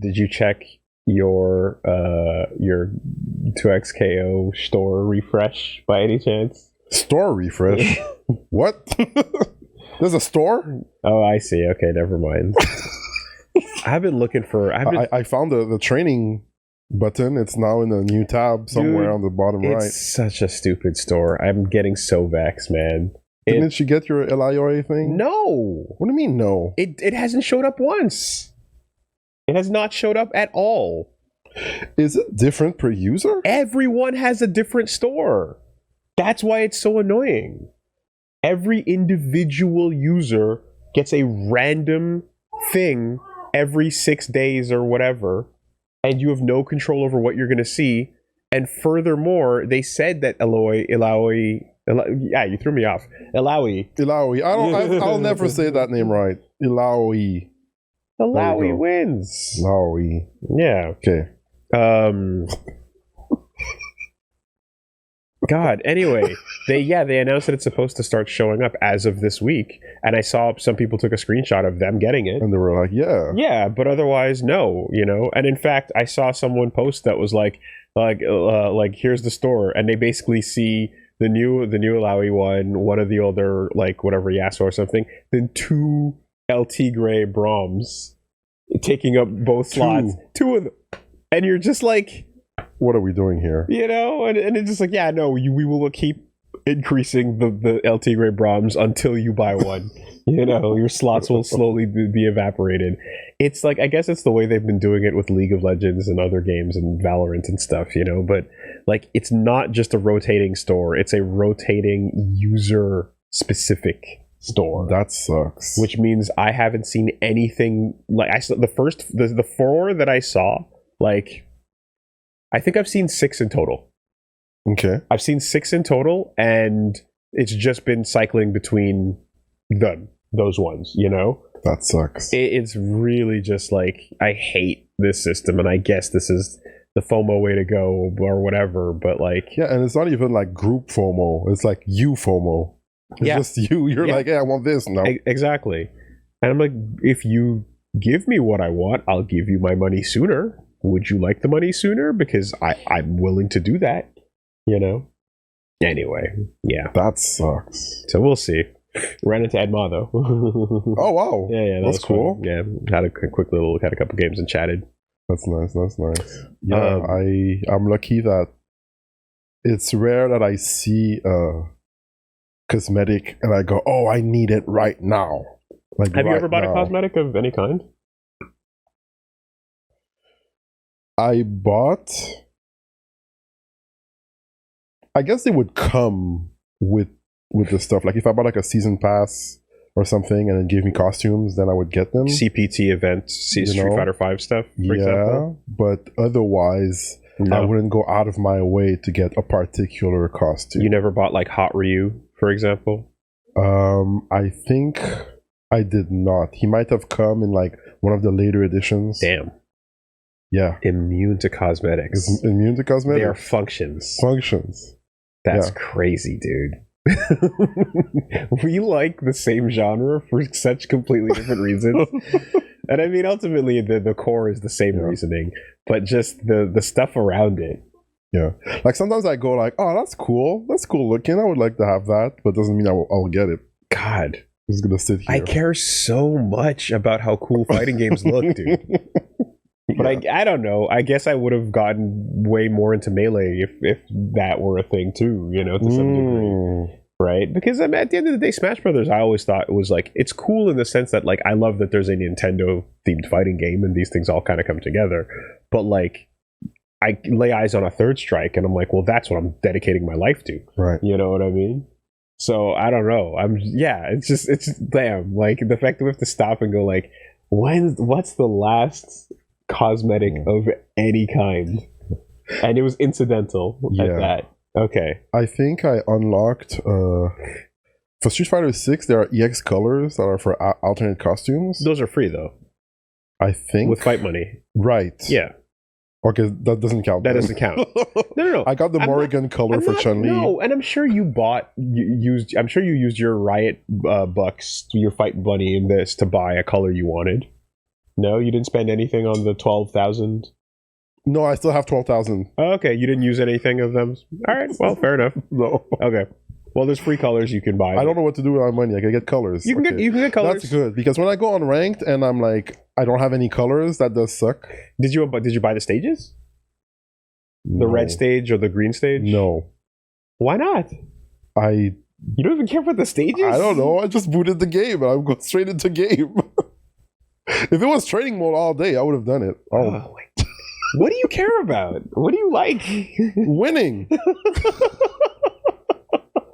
did you check your 2XKO store refresh by any chance? Store refresh? What? There's a store? Oh, I see. Okay, never mind. I've been looking for. I found the training button. It's now in a new tab somewhere. Dude, on the bottom right. It's such a stupid store. I'm getting so vexed, man. Didn't you get your LIOA thing? No. What do you mean no? It hasn't showed up once. It has not showed up at all. Is it different per user? Everyone has a different store. That's why it's so annoying. Every individual user gets a random thing every 6 days or whatever, and you have no control over what you're going to see. And furthermore, they said that yeah, you threw me off. Ilaoi. I'll never say that name right. Ilaoi wins. Ilaoi. Yeah. Okay. God. Anyway, they announced that it's supposed to start showing up as of this week, and I saw some people took a screenshot of them getting it, and they were like, "Yeah, but otherwise, no." And in fact, I saw someone post that was like, here's the store, and they basically see the new Ilaoi one of the older, like whatever Yasuo or something, then 2 LT Gray Broms taking up both slots, 2 of them, and you're just like, what are we doing here? And it's just like, yeah, no, we will keep increasing the LT Gray Broms until you buy one. Your slots will slowly be evaporated. It's like, I guess it's the way they've been doing it with League of Legends and other games and Valorant and stuff, but like, it's not just a rotating store, it's a rotating user specific store. That sucks. Which means I haven't seen anything like, I saw the 4 that I saw, like, I think I've seen 6 in total. Okay. I've seen 6 in total, and it's just been cycling between those ones, That sucks. It's really just like, I hate this system, and I guess this is the FOMO way to go or whatever, but like... Yeah, and it's not even like group FOMO. It's like you FOMO. It's just you. You're like, hey, I want this now. Exactly. And I'm like, if you give me what I want, I'll give you my money sooner. Would you like the money sooner? Because I'm willing to do that, Anyway, yeah. That sucks. So we'll see. Ran into Ed Ma, though. Oh, wow. Yeah, that's cool. Fun. Yeah, had a couple games and chatted. That's nice. Yeah, I'm lucky that it's rare that I see cosmetic and I go, oh, I need it right now. Like, have you ever bought a cosmetic of any kind? I guess they would come with the stuff. Like if I bought like a season pass or something and it gave me costumes, then I would get them. CPT events, Street Fighter 5 stuff, for example. But otherwise, I wouldn't go out of my way to get a particular costume. You never bought like Hot Ryu, for example? I think I did not. He might have come in like one of the later editions. Damn. Yeah. Immune to cosmetics. Immune to cosmetics? They are functions. That's crazy, dude. We like the same genre for such completely different reasons. And I mean, ultimately, the core is the same reasoning, but just the stuff around it. Yeah. Like sometimes I go like, oh, that's cool. That's cool looking. I would like to have that, but doesn't mean I'll get it. God. I'm just going to sit here. I care so much about how cool fighting games look, dude. But I don't know. I guess I would have gotten way more into Melee if that were a thing too, to some degree. Right? Because at the end of the day, Smash Brothers, I always thought it was like, it's cool in the sense that like I love that there's a Nintendo themed fighting game and these things all kind of come together. But like, I lay eyes on a Third Strike and I'm like, well, that's what I'm dedicating my life to. Right. You know what I mean? So I don't know. It's just damn, like the fact that we have to stop and go like, what's the last cosmetic of any kind? And it was incidental at that. Okay. I think I unlocked for Street Fighter 6 there are EX colors that are for alternate costumes. Those are free though. I think with fight money. Right. Yeah. Okay, that doesn't count. That doesn't count. No. I got the Morrigan color for Chun-Li. No, and I'm sure you used your Riot bucks, your fight money in this to buy a color you wanted. No, you didn't spend anything on the 12,000. No, I still have 12,000. Oh, okay, you didn't use anything of them. All right, well, fair enough. No. Okay, well, there's free colors you can buy. I don't know what to do with my money. I can get colors. You can get colors. That's good, because when I go on ranked and I'm like, I don't have any colors, that does suck. Did you buy the stages? The red stage or the green stage? No. Why not? You don't even care about the stages? I don't know. I just booted the game and I'm going straight into game. If it was training mode all day, I would have done it. Oh. What do you care about? What do you like? Winning.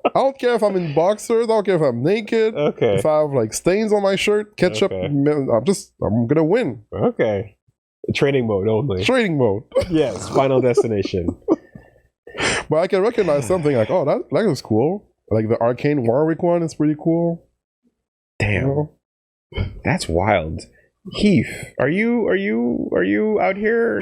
I don't care if I'm in boxers. I don't care if I'm naked. Okay. If I have like stains on my shirt, ketchup. Okay. I'm gonna win. Okay. Training mode only. Training mode. Yes. Final destination. But I can recognize something like, oh, that was cool. Like the Arcane Warwick one is pretty cool. Damn. You know? That's wild. Heath, are you out here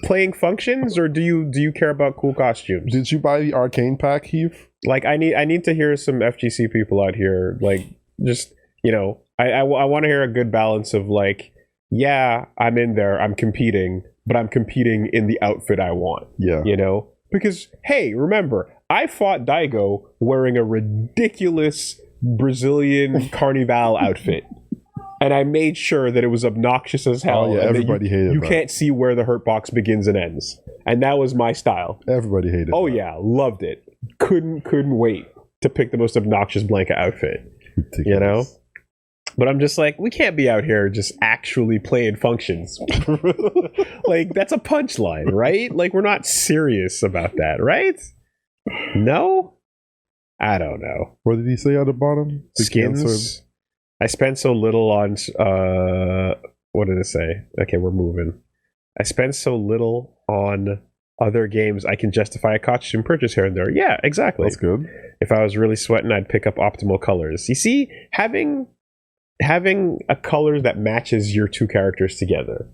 playing functions, or do you care about cool costumes? Did you buy the Arcane pack, Heath? Like, I need to hear some FGC people out here, like, just, you know, I want to hear a good balance of like, yeah, I'm in there, I'm competing, but I'm competing in the outfit I want. Yeah. You know? Because, hey, remember, I fought Daigo wearing a ridiculous Brazilian Carnival outfit. And I made sure that it was obnoxious as hell. Oh, yeah, everybody hated it. You can't see where the hurt box begins and ends. And that was my style. Everybody hated it. Oh, yeah, loved it. Couldn't wait to pick the most obnoxious blanket outfit. Ridiculous. You know? But I'm just like, we can't be out here just actually playing functions. Like, that's a punchline, right? Like, we're not serious about that, right? No? I don't know. What did he say at the bottom? The Skins? cancer- I spent so little on... what did it say? Okay, we're moving. I spent so little on other games, I can justify a costume purchase here and there. Yeah, exactly. That's good. If I was really sweating, I'd pick up optimal colors. You see, having a color that matches your two characters together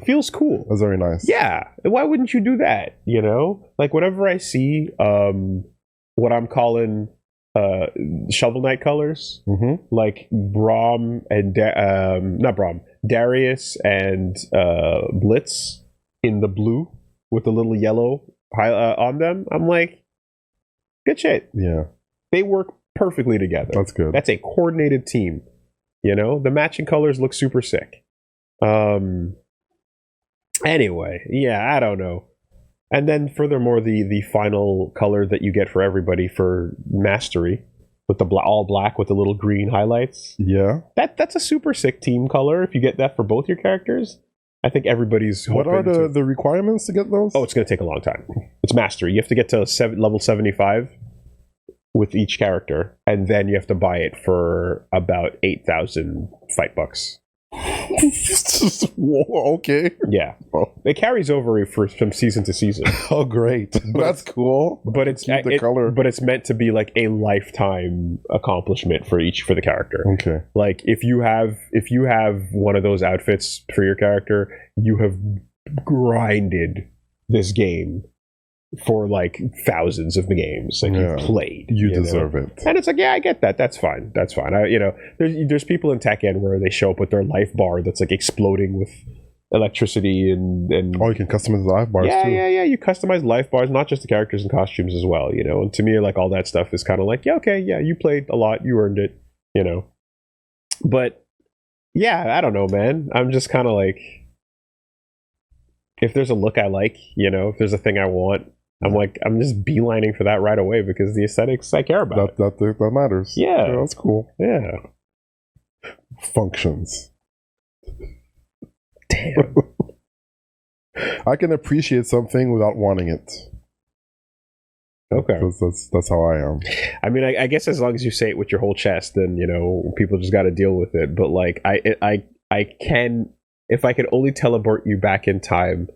feels cool. That's very nice. Yeah, why wouldn't you do that? You know, like whenever I see what I'm calling Shovel Knight colors, like Braum and not Braum, Darius and Blitz in the blue with the little yellow on them, I'm like, good shit. Yeah, they work perfectly together. That's good. That's a coordinated team. You know, the matching colors look super sick. Anyway, yeah, I don't know. And then furthermore, the final color that you get for everybody for mastery with the all black with the little green highlights. Yeah, that's a super sick team color. If you get that for both your characters, I think everybody's. What are the requirements to get those? Oh, it's going to take a long time. It's mastery. You have to get to level 75 with each character, and then you have to buy it for about 8,000 fight bucks. Whoa, okay. Yeah, it carries over from season to season. Oh, great! That's cool. But it's the color. But it's meant to be like a lifetime accomplishment for the character. Okay. Like if you have one of those outfits for your character, you have grinded this game for like thousands of games that you've played. You deserve it. And it's like, yeah, I get that. That's fine. That's fine. There's people in Tech End where they show up with their life bar that's like exploding with electricity and oh, you can customize the life bars too. Yeah. You customize life bars, not just the characters and costumes as well. You know, and to me, like all that stuff is kind of like, yeah, okay, yeah, you played a lot, you earned it. You know, but yeah, I don't know, man. I'm just kind of like, if there's a look I like, you know, if there's a thing I want, I'm just beelining for that right away because the aesthetics I care about. That matters. Yeah, that's cool. Yeah. Functions. Damn. I can appreciate something without wanting it. Okay. That's how I am. I mean, I guess as long as you say it with your whole chest, then you know people just got to deal with it. But like, I can, if I could only teleport you back in time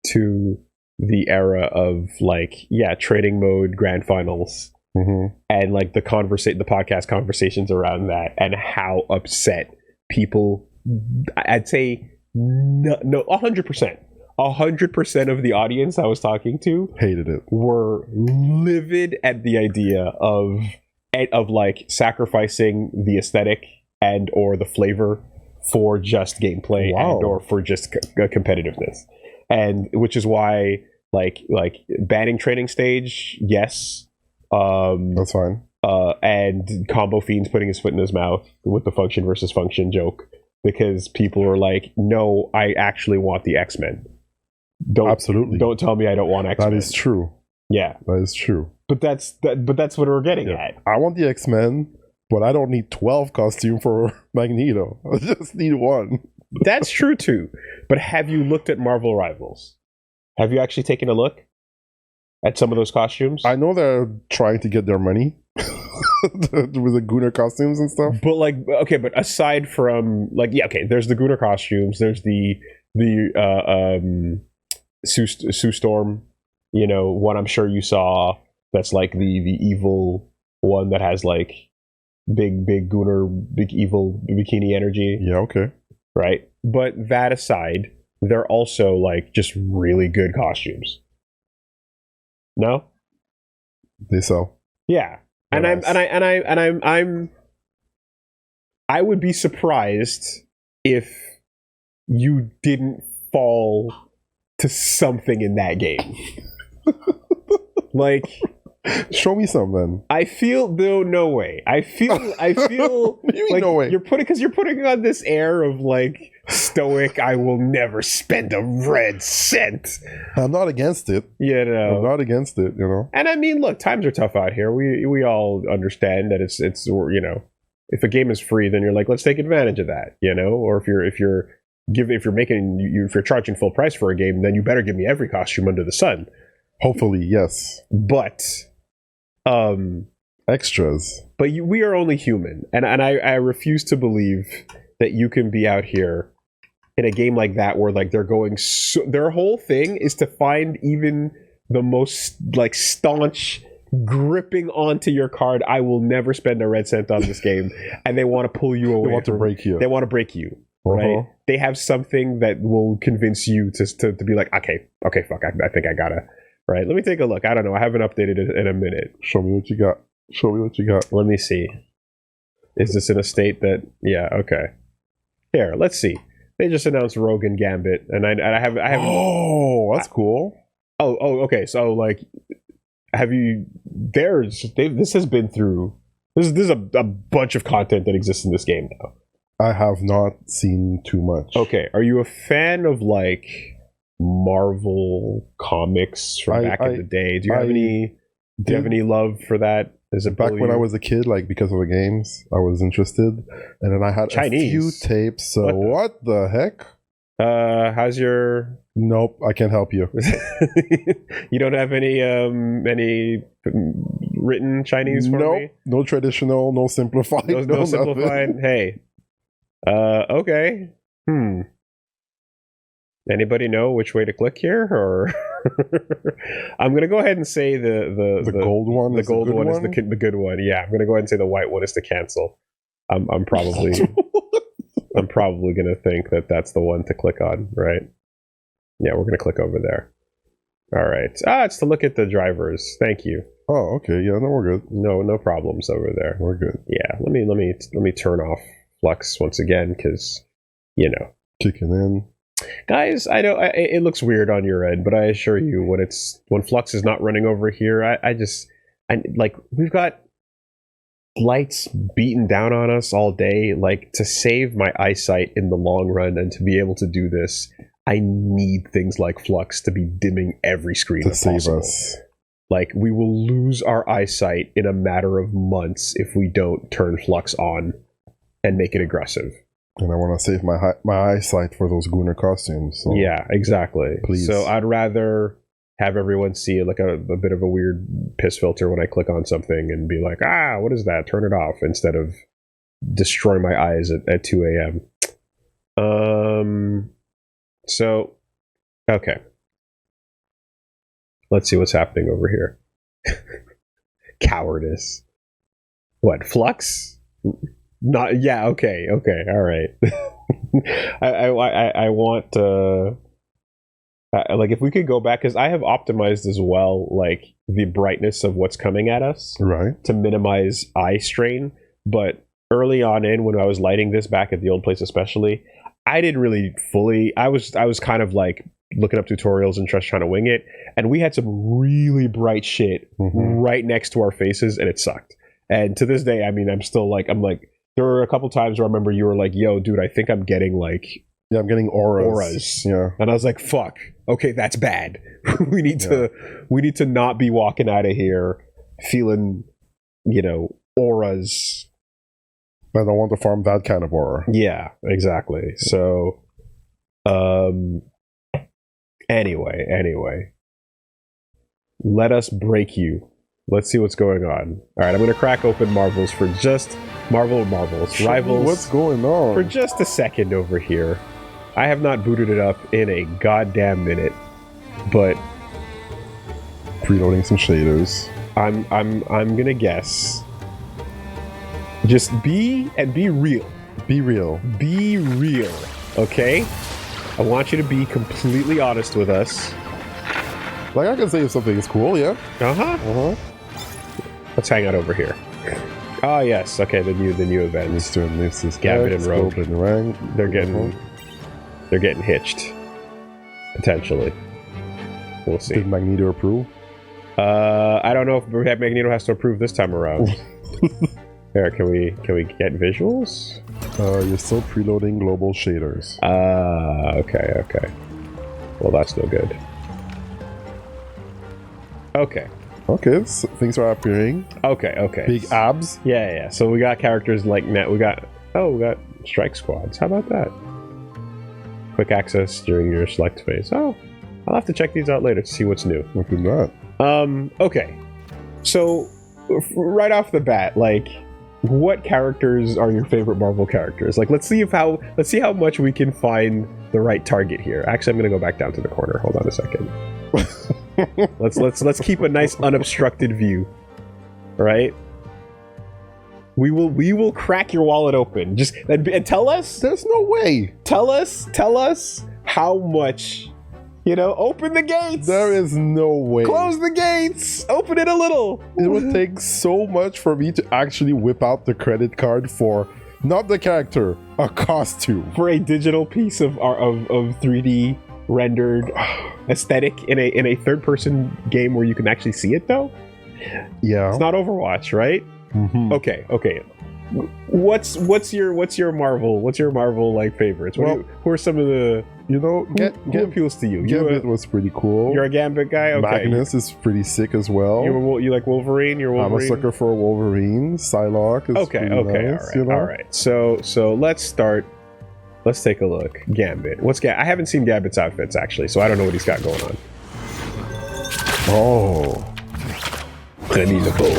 to the era of like, yeah, trading mode grand finals, and like the podcast conversations around that, and how upset people, I'd say no 100% of the audience I was talking to hated it, were livid at the idea of like sacrificing the aesthetic and or the flavor for just gameplay and or for just competitiveness, and which is why like banning training stage, yes, that's fine. And Combo Fiend's putting his foot in his mouth with the function versus function joke, because people are like, no, I actually want the X-Men. Absolutely. Don't tell me I don't want X-Men. That is true. Yeah, that is true. But that's what we're getting at. I want the X-Men, but I don't need 12 costume for Magneto. I just need one. That's true too. But have you looked at Marvel Rivals? Have you actually taken a look at some of those costumes? I know they're trying to get their money with the Gunnar costumes and stuff. But like, okay, but aside from like, yeah, okay, there's the Gunnar costumes. There's the Sue Storm, you know, one I'm sure you saw. That's like the evil one that has like big Gunnar, big evil bikini energy. Yeah, okay. Right? But that aside, they're also like just really good costumes. No? They sell. Yeah. And I would be surprised if you didn't fall to something in that game. Like, show me some then. I feel no way. I feel like no way. You're putting on this air of like stoic. I will never spend a red cent. I'm not against it. You know, I'm not against it. You know. And I mean, look, times are tough out here. We all understand that it's you know, if a game is free, then you're like, let's take advantage of that. You know, or if you're charging full price for a game, then you better give me every costume under the sun. Hopefully, yes. But extras. But we are only human, and I refuse to believe that you can be out here in a game like that where like they're going their whole thing is to find even the most like staunch gripping onto your card. I will never spend a red cent on this game, and they want to pull you away. They want to break you. They want to break you. Right? They have something that will convince you to be like, okay, fuck, I think I gotta. Right, let me take a look. I don't know. I haven't updated it in a minute. Show me what you got. Let me see. Is this in a state that? Yeah. Okay. Here, let's see. They just announced Rogue and Gambit, and I have. Oh, that's cool. Oh, okay. So like, have you? This has been through. There's a bunch of content that exists in this game now. I have not seen too much. Okay, are you a fan of like Marvel comics from back in the day? Do you have any love for that? Is it back when I was a kid, like because of the games, I was interested, and then I had Chinese. A few tapes. So what the heck? How's your? Nope, I can't help you. You don't have any written Chinese for me? No traditional, no simplified. No simplified. Hey, okay. Anybody know which way to click here, or I'm gonna go ahead and say the gold one. The gold one is the good one. Yeah, I'm gonna go ahead and say the white one is to cancel. I'm probably I'm probably gonna think that that's the one to click on, right? Yeah, we're gonna click over there. All right. It's to look at the drivers. Thank you. Oh, okay. Yeah, no, we're good. No problems over there. We're good. Yeah. Let me turn off Flux once again, because you know, kicking in. Guys, I know it looks weird on your end, but I assure you, when Flux is not running over here, I like, we've got lights beaten down on us all day. Like, to save my eyesight in the long run and to be able to do this, I need things like Flux to be dimming every screen to save possible. Us. Like, we will lose our eyesight in a matter of months if we don't turn Flux on and make it aggressive. And I want to save my eyesight for those Gunnar costumes. So. Yeah, exactly. Please. So I'd rather have everyone see like a bit of a weird piss filter when I click on something and be like, what is that? Turn it off, instead of destroy my eyes at 2 a.m. So, okay. Let's see what's happening over here. Cowardice. What, Flux? Not, yeah, okay, all right. I want like, if we could go back, because I have optimized as well, like the brightness of what's coming at us, right, to minimize eye strain. But early on in when I was lighting this back at the old place, especially, I didn't really fully. I was kind of like looking up tutorials and just trying to wing it, and we had some really bright shit right next to our faces, and it sucked. And to this day, I mean, I'm like, there were a couple times where I remember you were like, "Yo, dude, I think I'm getting like." Yeah, I'm getting auras. Yeah. And I was like, fuck. Okay, that's bad. we need to not be walking out of here feeling, auras. I don't want to farm that kind of aura. Yeah, exactly. So anyway. Let us break you. Let's see what's going on. Alright, I'm gonna crack open Marvels for just Marvels. Rivals. What's going on? For just a second over here. I have not booted it up in a goddamn minute, but preloading some shaders. I'm gonna guess. Just be real. Be real. Be real. Okay? I want you to be completely honest with us. Like I can say if something is cool, yeah. Let's hang out over here. Oh yes, okay, the new events. This is Gambit and Rogue. They're getting hitched. Potentially. We'll see. Did Magneto approve? I don't know if Magneto has to approve this time around. Here, can we get visuals? You're still preloading global shaders. Okay. Well, that's no good. Okay, things are appearing. Okay. Big abs. Yeah. So we got characters like we got strike squads. How about that? Quick access during your select phase. Oh, I'll have to check these out later to see what's new. Look at that. Okay. So right off the bat, like, what characters are your favorite Marvel characters? Like, let's see how much we can find the right target here. Actually, I'm gonna go back down to the corner. Hold on a second. let's keep a nice unobstructed view. All right. We will crack your wallet open. Just and tell us. There's no way. Tell us how much. Open the gates. There is no way. Close the gates. Open it a little. It would take so much for me to actually whip out the credit card for not the character, a costume, for a digital piece of 3D rendered aesthetic in a third-person game where you can actually see it, though. Yeah, it's not Overwatch, right? Okay. What's your Marvel like favorites? Who are some of the who appeals to you? Gambit was pretty cool. You're a Gambit guy. Okay. Magnus is pretty sick as well. You like Wolverine? You're Wolverine. I'm a sucker for Wolverine. Psylocke is okay. Nice, all right. So let's start. Let's take a look. Gambit. I haven't seen Gambit's outfits actually, so I don't know what he's got going on. Oh, Ready to go.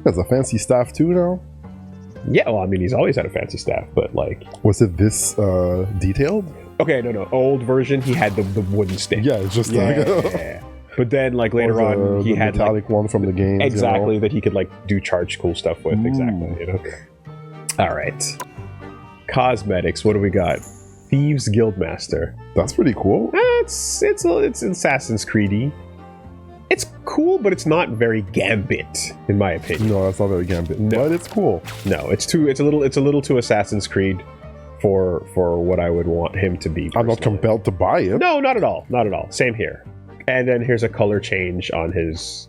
Has a fancy staff too now. Yeah, well, I mean, he's always had a fancy staff, but like, was it this detailed? Okay, no. Old version, he had the wooden stick. Yeah, it's just like. But then, like later on, he had metallic one from the game. Exactly, that he could like do charge cool stuff with. Exactly. All right. Cosmetics. What do we got? Thieves Guildmaster. That's pretty cool. It's Assassin's Creed-y. It's cool, but it's not very Gambit, in my opinion. No, that's not very Gambit. No. But it's cool. No, it's a little too Assassin's Creed for what I would want him to be. Personally. I'm not compelled to buy it. No, not at all. Same here. And then here's a color change on his.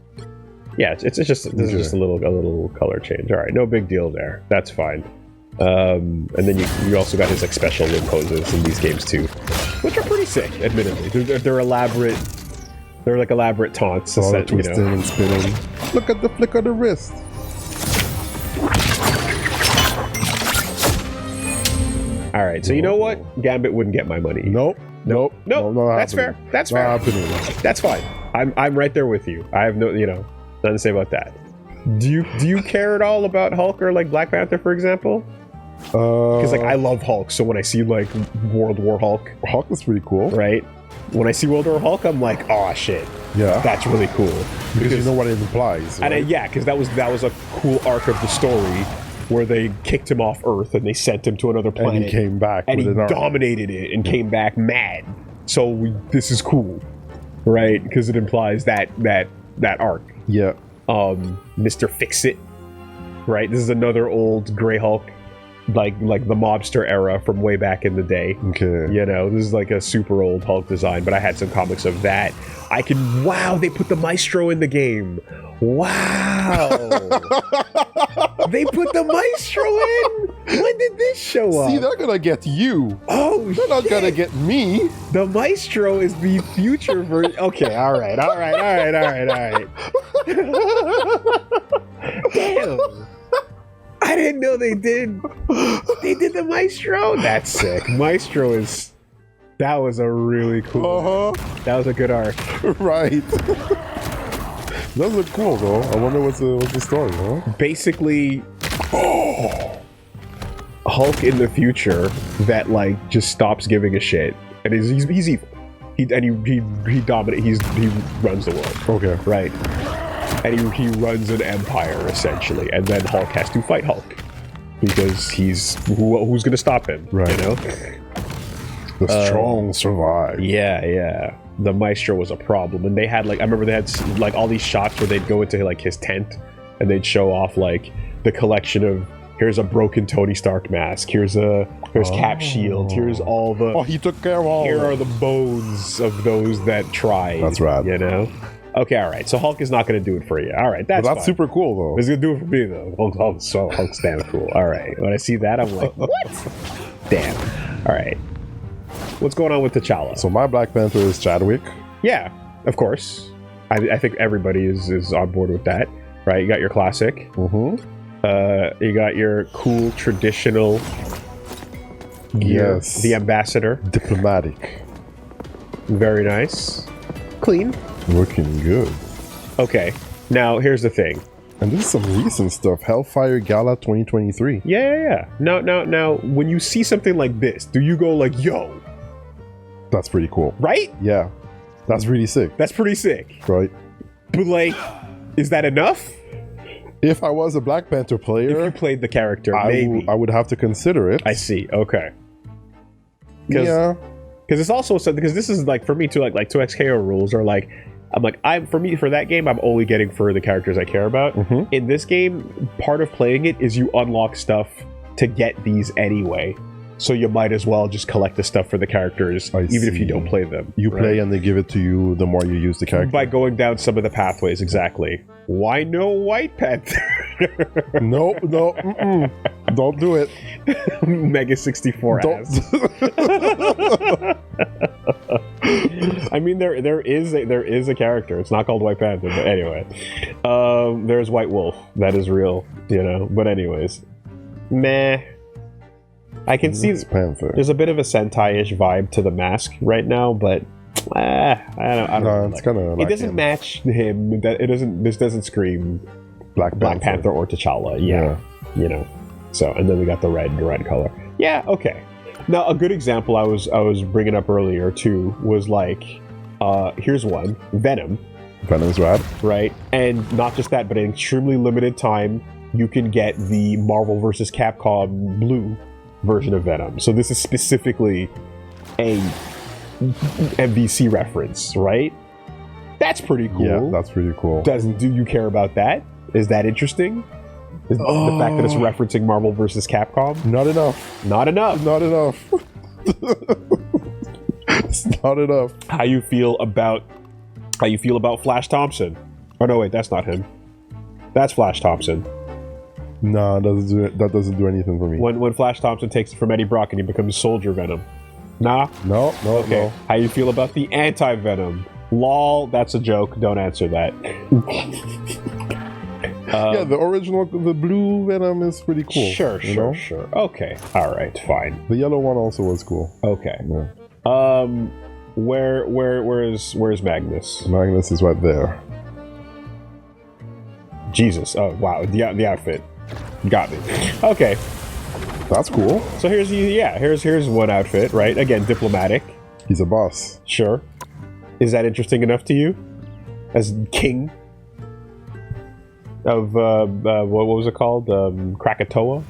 Yeah, this is just a little color change. All right, no big deal there. That's fine. And then you also got his like special limb poses in these games too, which are pretty sick. Admittedly, they're elaborate. They're like elaborate taunts. All the twisting and spinning. Look at the flick of the wrist. All right, so you know what? Gambit wouldn't get my money. Nope. That's fair. That's fair. That's fine. I'm right there with you. I have nothing to say about that. Do you care at all about Hulk or like Black Panther, for example? Because like I love Hulk, so when I see like World War Hulk is pretty cool, right? When I see World War Hulk, I'm like, oh shit, yeah, that's really cool because you know what it implies, right? And because that was a cool arc of the story where they kicked him off Earth and they sent him to another planet, and he came back and he dominated it and came back mad. So this is cool, right? Because it implies that arc. Yeah. Mr. Fix-It. right? This is another old Grey Hulk, like the mobster era from way back in the day. Okay. You know, this is like a super old Hulk design, but I had some comics of that. Wow, they put the Maestro in the game. Wow. They put the Maestro in? When did this show up? See, they're gonna get you. Oh, They're not gonna get me. The Maestro is the future version. Okay, all right. Damn. I didn't know they did the Maestro. That's sick. That was a really cool. That was a good arc. Right. Those look cool though. I wonder what's the story, huh? Basically, Hulk in the future that like just stops giving a shit, and he's evil. He dominates. He runs the world. Okay. Right. And he runs an empire essentially, and then Hulk has to fight Hulk because who's going to stop him? Right. You know. The strong survive. Yeah. The Maestro was a problem, and they had I remember they had like all these shots where they'd go into like his tent, and they'd show off like the collection of here's a broken Tony Stark mask, here's Cap shield, here's all the. Oh, he took care of all. Here are the bones of those that tried. That's right. You know. Okay, all right. So Hulk is not going to do it for you. All right, that's fine. super cool though. He's going to do it for me though. Hulk's damn cool. All right. When I see that, I'm like, what? Damn. All right. What's going on with T'Challa? So my Black Panther is Chadwick. Yeah, of course. I think everybody is on board with that, right? You got your classic. Mm-hmm. You got your cool traditional gear. Yes. The ambassador. Diplomatic. Very nice. Clean. Looking good. Okay. Now here's the thing. And this is some recent stuff. Hellfire Gala 2023. Yeah. Now, when you see something like this, do you go like, yo? That's pretty cool. Right? Yeah. That's really sick. That's pretty sick. Right. But like, is that enough? If I was a Black Panther player, if you played the character, maybe. I would have to consider it. I see. Okay. Yeah. Because it's also something, because this is like, for me too, like 2XKO rules are like, for that game, I'm only getting for the characters I care about. Mm-hmm. In this game, part of playing it is you unlock stuff to get these anyway. So you might as well just collect the stuff for the characters, even if you don't play them. You play and they give it to you the more you use the character. By going down some of the pathways, exactly. Why no White Panther? No. Don't do it. Mega 64 ass. I mean, there is a character. It's not called White Panther, but anyway. There's White Wolf. That is real, you know. But anyways, meh. I can see Panther. There's a bit of a Sentai-ish vibe to the mask right now, but I don't know. It's kind of. It doesn't match him. It doesn't. This doesn't scream Black Panther or T'Challa. Yeah, you know. So, and then we got the red color. Yeah, okay. Now, a good example I was bringing up earlier too was like, here's one: Venom. Venom's rad, right? And not just that, but in extremely limited time, you can get the Marvel vs. Capcom blue version of Venom. So this is specifically a MVC reference, right? That's pretty cool. Yeah, that's pretty cool. Do you care about that? Is that interesting? Is the fact that it's referencing Marvel vs. Capcom? Not enough. Not enough. Not enough. It's not enough. How you feel about Flash Thompson? Oh no, wait, that's not him. That's Flash Thompson. No, that doesn't do anything for me. When Flash Thompson takes it from Eddie Brock and he becomes Soldier Venom. Nah? No. Okay. No. How you feel about the anti-Venom? Lol, that's a joke. Don't answer that. Yeah, the original, the blue Venom is pretty cool. Sure. Okay. All right, fine. The yellow one also was cool. Okay. Yeah. Where's Magnus? Magnus is right there. Jesus. Oh, wow. The outfit. Got me. Okay. That's cool. So here's one outfit, right? Again, diplomatic. He's a boss. Sure. Is that interesting enough to you? As king of what was it called? Krakatoa?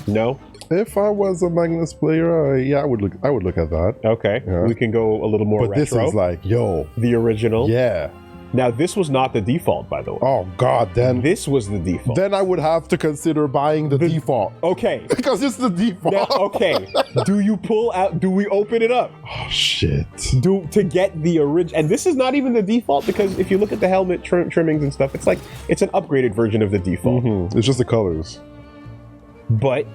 No. If I was a Magnus player, I would look at that. Okay. Yeah. We can go a little more but retro. This is like, yo, the original. Yeah. Now, this was not the default, by the way. Oh God, then This was the default. then I would have to consider buying the default Okay. because it's the default. Now, okay. Do you pull out? Do we open it up? Oh shit. To get the original? And this is not even the default, because if you look at the helmet trimmings and stuff, it's like it's an upgraded version of the default. It's just the colors. But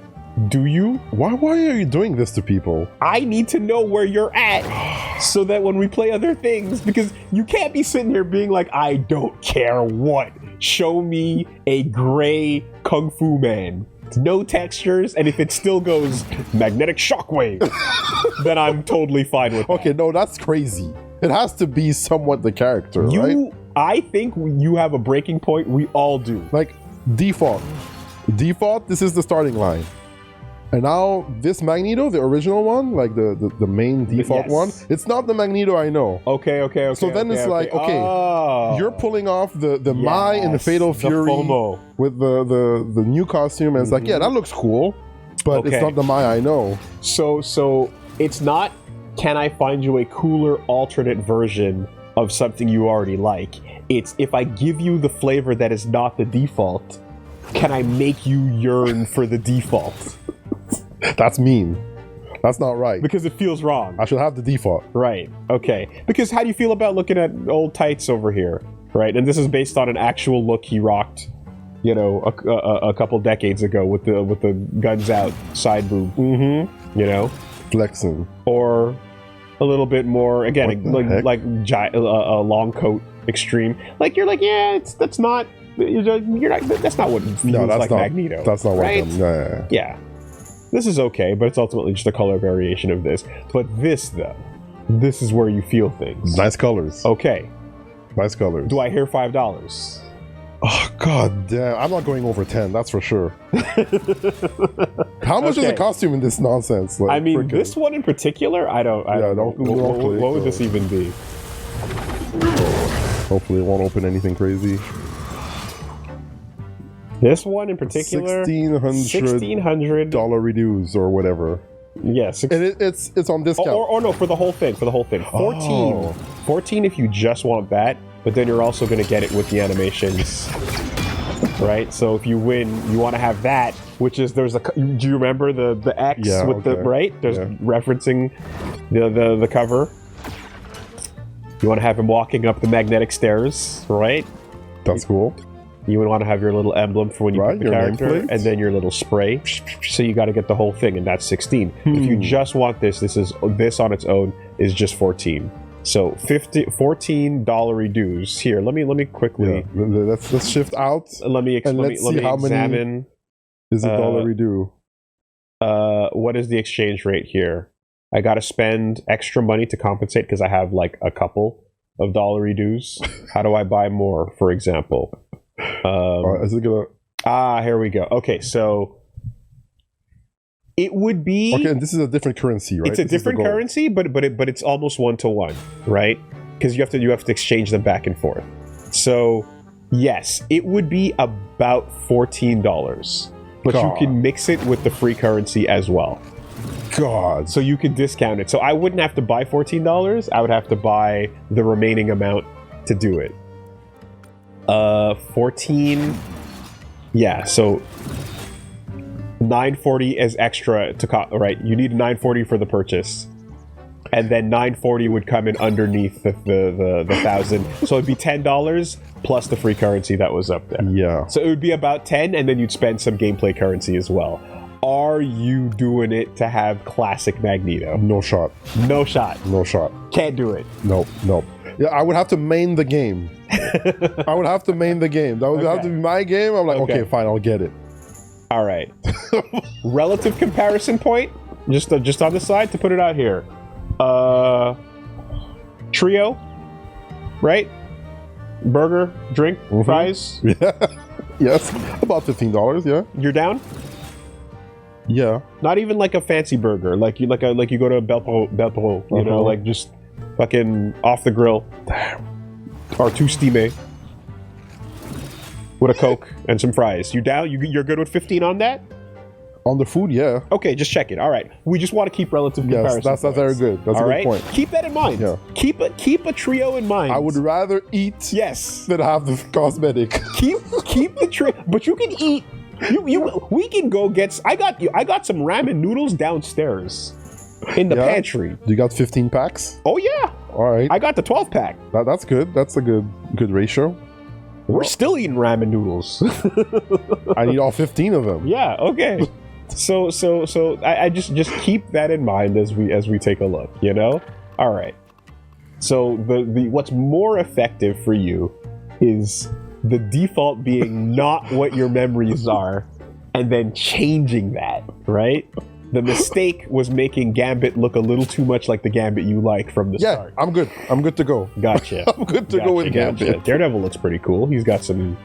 do you? Why are you doing this to people? I need to know where you're at so that when we play other things, because you can't be sitting here being like, I don't care what. Show me a gray Kung Fu man. No textures, and if it still goes magnetic shockwave, then I'm totally fine with that. Okay, no, that's crazy. It has to be somewhat the character, right? I think you have a breaking point. We all do. Like, default. Default, this is the starting line. And now this Magneto, the original one, like the main default one, it's not the Magneto I know. Okay. So then it's like, okay, oh, you're pulling off the Mai and the Fatal Fury with the new costume, and it's like, yeah, that looks cool, but it's not the Mai I know. So it's not, can I find you a cooler alternate version of something you already like? It's, if I give you the flavor that is not the default, can I make you yearn for the default? That's mean. That's not right. Because it feels wrong. I should have the default. Right. Okay. Because how do you feel about looking at old tights over here? Right. And this is based on an actual look he rocked, you know, a couple decades ago with the guns out side boob. You know, flexing. Or a little bit more again, like a long coat extreme. Like you're like, yeah, that's not. You're not. That's not what feels like Magneto. That's not right? what. Yeah. This is okay, but it's ultimately just a color variation of this. But this, though, this is where you feel things. Nice colors. Okay. Nice colors. Do I hear $5? Oh, God damn. I'm not going over 10, that's for sure. How much is the costume in this nonsense? Like, I mean, this one in particular, I don't what would this even be? Hopefully it won't open anything crazy. This one in particular, $1,600 reduce or whatever. Yes, and it's on discount. Or no, for the whole thing. 14 if you just want that, but then you're also going to get it with the animations, right? So if you win, you want to have that, which is do you remember the X with the right? There's referencing the cover. You want to have him walking up the magnetic stairs, right? That's cool. You would want to have your little emblem for when you pick the character, and then your little spray. So you got to get the whole thing, and that's 16. If you just want this on its own is just 14. So $14 reduce. Here, let me quickly. Yeah. Let's shift out. Let me examine. Is it dollar redo? What is the exchange rate here? I got to spend extra money to compensate because I have like a couple of dollar reduce. How do I buy more, for example? Is it gonna... here we go. Okay, so it would be and this is a different currency, right? It's a different currency, but it's almost 1-to-1, right? Because you have to exchange them back and forth. So yes, it would be about $14, but you can mix it with the free currency as well. God, so you could discount it. So I wouldn't have to buy $14. I would have to buy the remaining amount to do it. 14. Yeah, so 940 is extra to right. You need 940 for the purchase, and then 940 would come in underneath the 1,000. So it'd be $10 plus the free currency that was up there. Yeah. So it would be about 10, and then you'd spend some gameplay currency as well. Are you doing it to have classic Magneto? No shot. No shot. No shot. Can't do it. Nope. Yeah, I would have to main the game. I would have to main the game. That would have to be my game. I'm like, okay, fine, I'll get it. All right. Relative comparison point, just on the side to put it out here. Trio, right? Burger, drink, fries. Yeah. Yes, about $15. Yeah. You're down? Yeah. Not even like a fancy burger, like you go to Belpo, you know, like just fucking off the grill. Or two steame with a Coke and some fries. You down? You're good with 15 on that? On the food, yeah. Okay, just check it. All right. We just want to keep relative comparison. Yes, that's very good. That's a good point. Keep that in mind. Yeah. Keep a trio in mind. I would rather eat yes than have the cosmetic. keep the trio, but you can eat. We can go get. I got some ramen noodles downstairs in the pantry. You got 15 packs? Oh yeah. All right. I got the 12 pack. That's good. That's a good ratio. We're still eating ramen noodles. I need all 15 of them. Yeah. Okay. So I just keep that in mind as we take a look. You know. All right. So the what's more effective for you is the default being not what your memories are, and then changing that, right? The mistake was making Gambit look a little too much like the Gambit you like from the start. I'm good. I'm good to go. Gotcha. I'm good to go with Gambit. Daredevil looks pretty cool. He's got some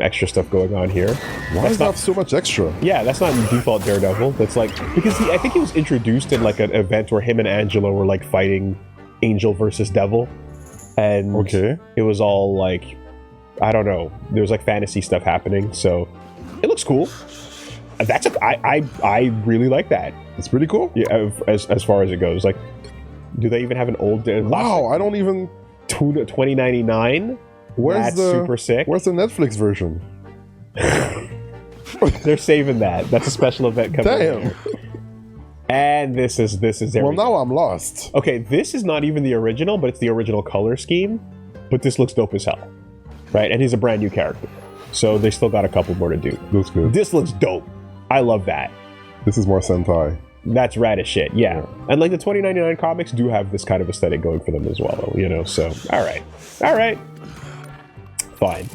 extra stuff going on here. Why does that have so much extra? Yeah, that's not default Daredevil. That's like, because I think he was introduced in like an event where him and Angela were like fighting Angel versus Devil. And it was all like, I don't know. There was like fantasy stuff happening, so it looks cool. I really like that. It's pretty cool. Yeah, as far as it goes. Like, do they even have an old? Wow, I don't even. 2099. That's super sick. Where's the Netflix version? They're saving that. That's a special event coming. Damn. And this is well, now I'm lost. Okay, this is not even the original, but it's the original color scheme. But this looks dope as hell, right? And he's a brand new character, so they still got a couple more to do. Looks good. This looks dope. I love that. This is more Sentai. That's rad as shit. Yeah. And like the 2099 comics do have this kind of aesthetic going for them as well, you know. So all right, fine.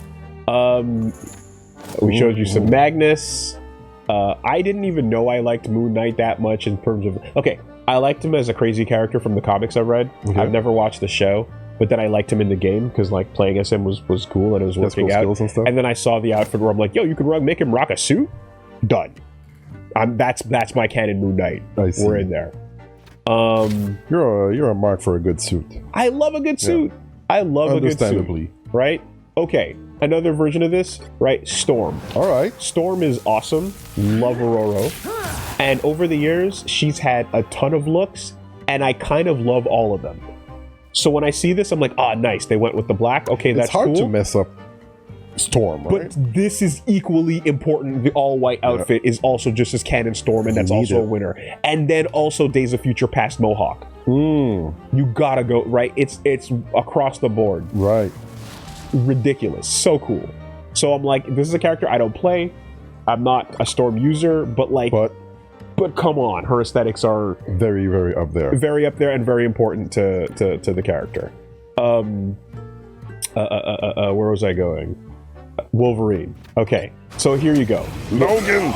We showed you some Magnus. I didn't even know I liked Moon Knight that much in terms of... Okay, I liked him as a crazy character from the comics I've read. Okay. I've never watched the show, but then I liked him in the game because like playing as him was cool and it was working out. And then I saw the outfit where I'm like, yo, you could make him rock a suit? Done. That's my canon Moon Knight. We're in there. You're a mark for a good suit. I love a good suit. Yeah. I love a good suit. Right? Okay. Another version of this, right? Storm. All right. Storm is awesome. Love Ororo. And over the years, she's had a ton of looks, and I kind of love all of them. So when I see this, I'm like, ah, nice. They went with the black. Okay, that's cool. It's hard to mess up Storm, right? But this is equally important. The all-white outfit is also just as canon Storm, and that's also a winner. And then also Days of Future Past Mohawk. You gotta go, right? It's across the board. Right. Ridiculous. So cool. So I'm like, this is a character I don't play. I'm not a Storm user, but like, but come on, her aesthetics are very, very up there. Very up there and very important to the character. Where was I going? Wolverine. Okay, so here you go. Logan.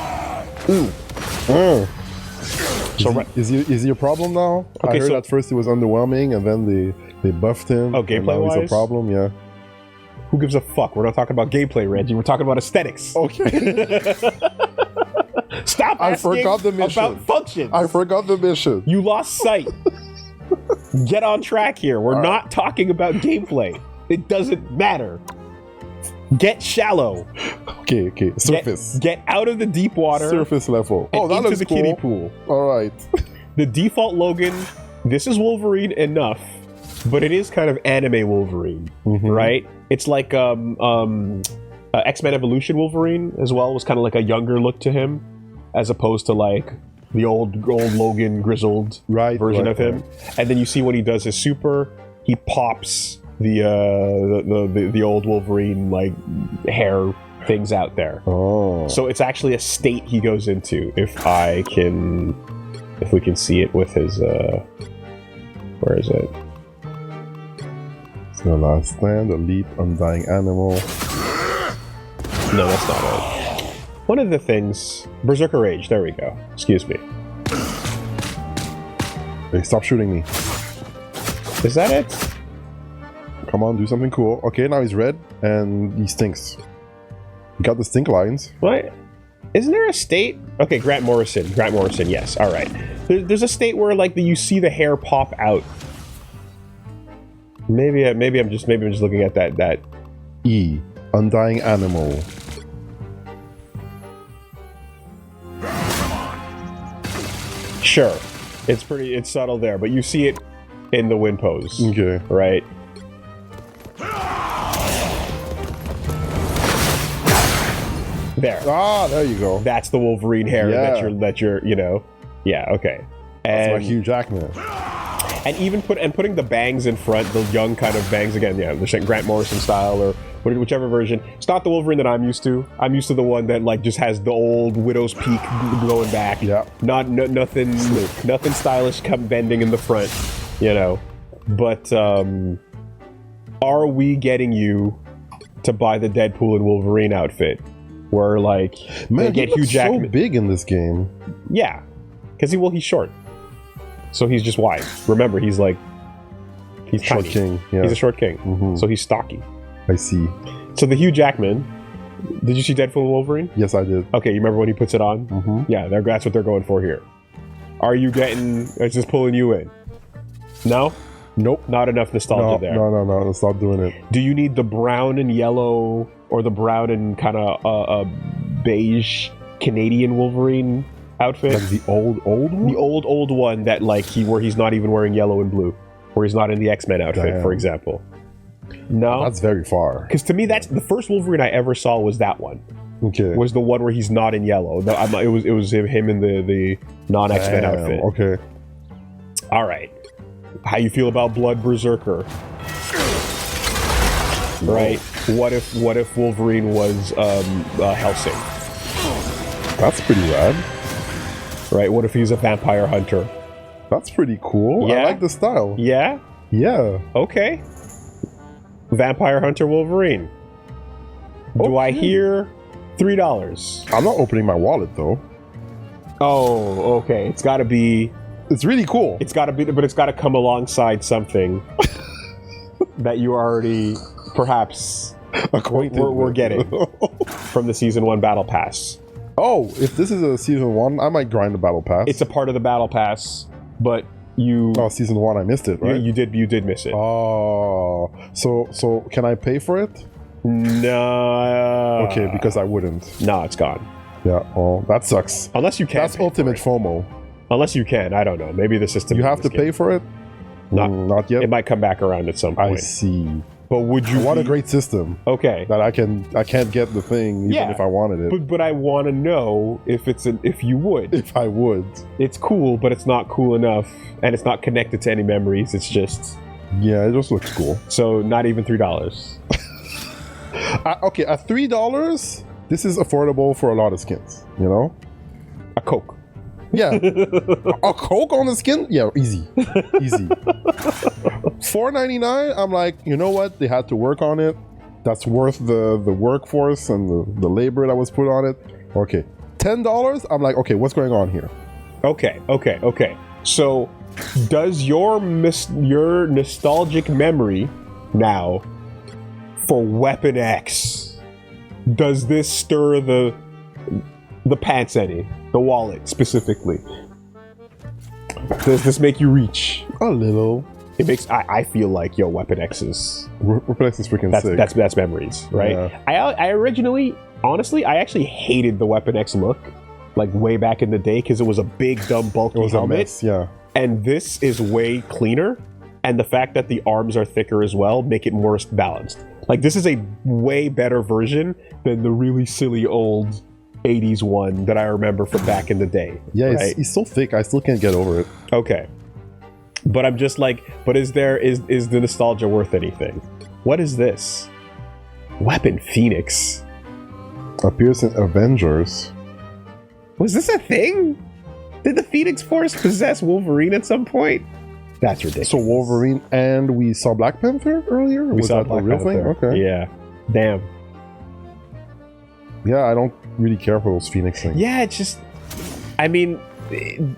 So is he a problem now? Okay, I heard at first he was underwhelming, and then they buffed him. Oh, gameplay-wise? He's a problem, yeah. Who gives a fuck? We're not talking about gameplay, Reggie. We're talking about aesthetics. Okay. Stop asking about function. I forgot the mission. You lost sight. Get on track here. We're not talking about gameplay. It doesn't matter. Get shallow. Okay. Surface. Get out of the deep water. Surface level. Oh, that into looks the cool. kiddie pool. All right. The default Logan. This is Wolverine enough, but it is kind of anime Wolverine, right? It's like X-Men Evolution Wolverine as well. Was kind of like a younger look to him, as opposed to like the old Logan grizzled version of him. And then you see when he does his super, he pops the old Wolverine like hair things out there. Oh. So it's actually a state he goes into. If we can see it with his where is it? The last stand, elite, undying animal. No, that's not it. One of the things, Berserker Rage. There we go. Excuse me. Hey, stop shooting me. Is that it? Come on, do something cool. Okay, now he's red and he stinks. You got the stink lines. What? Isn't there a state? Okay, Grant Morrison. Yes. All right. There's a state where like you see the hair pop out. Maybe I'm just looking at that. E. Undying animal. Sure. It's subtle there, but you see it in the wind pose. Okay. Right? There. Ah, there you go. That's the Wolverine hair that you're, you know. Yeah, okay. That's my Hugh Jackman. And even putting the bangs in front, the young kind of bangs again, yeah, the Grant Morrison style or whichever version. It's not the Wolverine that I'm used to. I'm used to the one that like just has the old widow's peak going back. Yeah. Nothing stylish come bending in the front, you know. But are we getting you to buy the Deadpool and Wolverine outfit? Where like man, they get he Hugh looks Jackman so big in this game. Yeah. Because he's short. So he's just wide. Remember, he's short tiny. King. Yeah. He's a short king. So he's stocky. I see. So the Hugh Jackman, did you see Deadpool and Wolverine? Yes, I did. Okay, you remember when he puts it on? Yeah, that's what they're going for here. Are you it's just pulling you in? No? Nope. Not enough nostalgia there. No, let's stop doing it. Do you need the brown and yellow, or the brown and kind of beige Canadian Wolverine outfit? Like the old one? The old one that like where he's not even wearing yellow and blue. Where he's not in the X-Men outfit, for example. No? That's very far. Because to me, that's the first Wolverine I ever saw was that one. Okay. Was the one where he's not in yellow. It was him in the non-X-Men outfit. Okay. All right. How you feel about Blood Berserker? Right. What if Wolverine was Helsing? That's pretty rad. Right. What if he's a vampire hunter? That's pretty cool. Yeah? I like the style. Yeah. Yeah. Okay. Vampire hunter Wolverine. Do I hear $3? I'm not opening my wallet though. Oh, okay. It's got to be. It's really cool. It's got to be, but it's got to come alongside something that you already perhaps we're getting from the Season 1 Battle Pass. Oh, if this is a Season 1, I might grind the Battle Pass. It's a part of the Battle Pass, but you... Oh, Season 1, I missed it, right? You did miss it. Oh, so can I pay for it? No. Okay, because I wouldn't. No, it's gone. Yeah, oh, that sucks. Unless you can. That's ultimate FOMO. Unless you can, I don't know. Maybe the system... You have to pay for it? Not yet? It might come back around at some point. I see. But would you... What a great system. Okay. That I can't get the thing even if I wanted it. But I want to know if you would. If I would. It's cool, but it's not cool enough, and it's not connected to any memories. It's just... Yeah, it just looks cool. So not even $3. Okay, at $3, this is affordable for a lot of skins, you know? A Coke. Yeah. A Coke on the skin? Yeah, easy. Easy. $4.99, I'm like, you know what? They had to work on it. That's worth the workforce and the labor that was put on it. Okay. $10, I'm like, okay, what's going on here? Okay. So, does your nostalgic memory now for Weapon X, does this stir the pants any? The wallet, specifically. Does this make you reach? A little. It makes... I feel like, Weapon X is... Weapon X is freaking sick. That's memories, right? Yeah. I originally... Honestly, I actually hated the Weapon X look, like, way back in the day, because it was a big, dumb, bulky helmet. A mess, yeah. And this is way cleaner, and the fact that the arms are thicker as well make it more balanced. Like, this is a way better version than the really silly old 80s one that I remember from back in the day. Yeah, right? he's so thick, I still can't get over it. Okay. But I'm just like, but is the nostalgia worth anything? What is this? Weapon Phoenix. Appears in Avengers. Was this a thing? Did the Phoenix Force possess Wolverine at some point? That's ridiculous. So Wolverine, and we saw Black Panther earlier? We saw Black Panther. Okay. Yeah. Damn. Yeah, I don't really care for those Phoenix things. Yeah, it's just... I mean,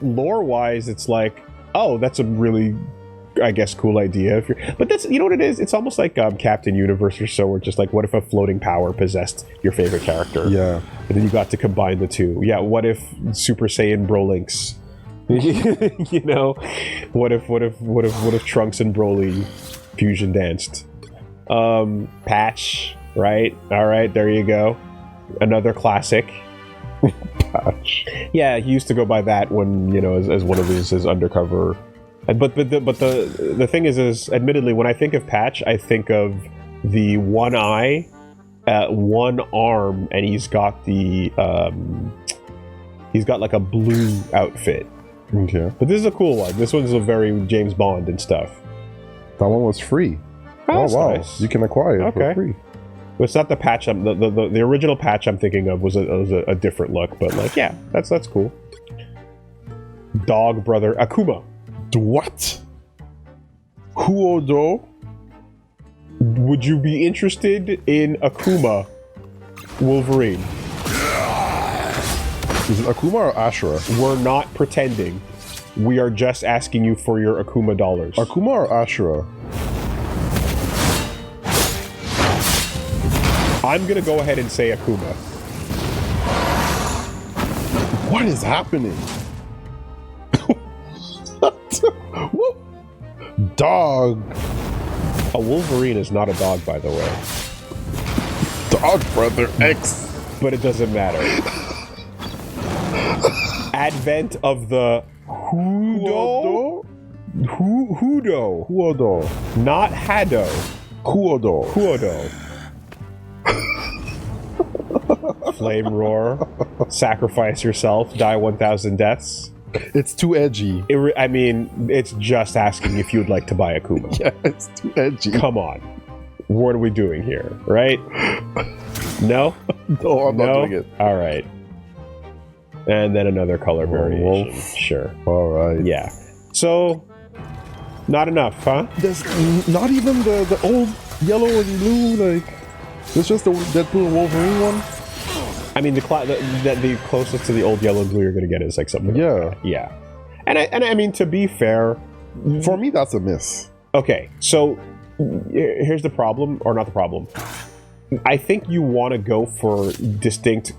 lore-wise, it's like, oh, that's a really, I guess, cool idea. But that's, you know what it is? It's almost like Captain Universe or so, where just like, what if a floating power possessed your favorite character? Yeah. And then you got to combine the two. Yeah, what if Super Saiyan Brolinks? You know? What if Trunks and Broly fusion danced? Patch, right? All right, there you go. Another classic. Patch. Yeah, he used to go by that when, as one of his undercover. But the thing is admittedly, when I think of Patch, I think of the one eye, one arm, and he's got like a blue outfit. Okay. But this is a cool one. This one's a very James Bond and stuff. That one was free. Oh, wow. nice. You can acquire it for free. But it's not the patch. The original patch I'm thinking of was a different look. But like, yeah, that's cool. Dog brother Akuma. What? Huodo? Would you be interested in Akuma Wolverine? Is it Akuma or Ashura? We're not pretending. We are just asking you for your Akuma dollars. Akuma or Ashura? I'm gonna go ahead and say Akuma. What is happening? Dog. A Wolverine is not a dog, by the way. Dog Brother X. But it doesn't matter. Advent of the Hudo? Hudo. Huodo. Not Hado. Huodo. Huodo. Flame roar. Sacrifice yourself. Die 1,000 deaths. It's too edgy. It's just asking if you'd like to buy Akuma. Yeah, it's too edgy. Come on. What are we doing here, right? No? No, I'm not doing it. All right. And then another color variation. Wolf. Sure. All right. Yeah. So, not enough, huh? There's not even the old yellow and blue, like... It's just the Deadpool and Wolverine one? I mean, the closest to the old yellow and blue you're going to get is like something Yeah. like that. Yeah. And I mean, to be fair... For me, that's a miss. Okay, so here's the problem, or not the problem. I think you want to go for distinct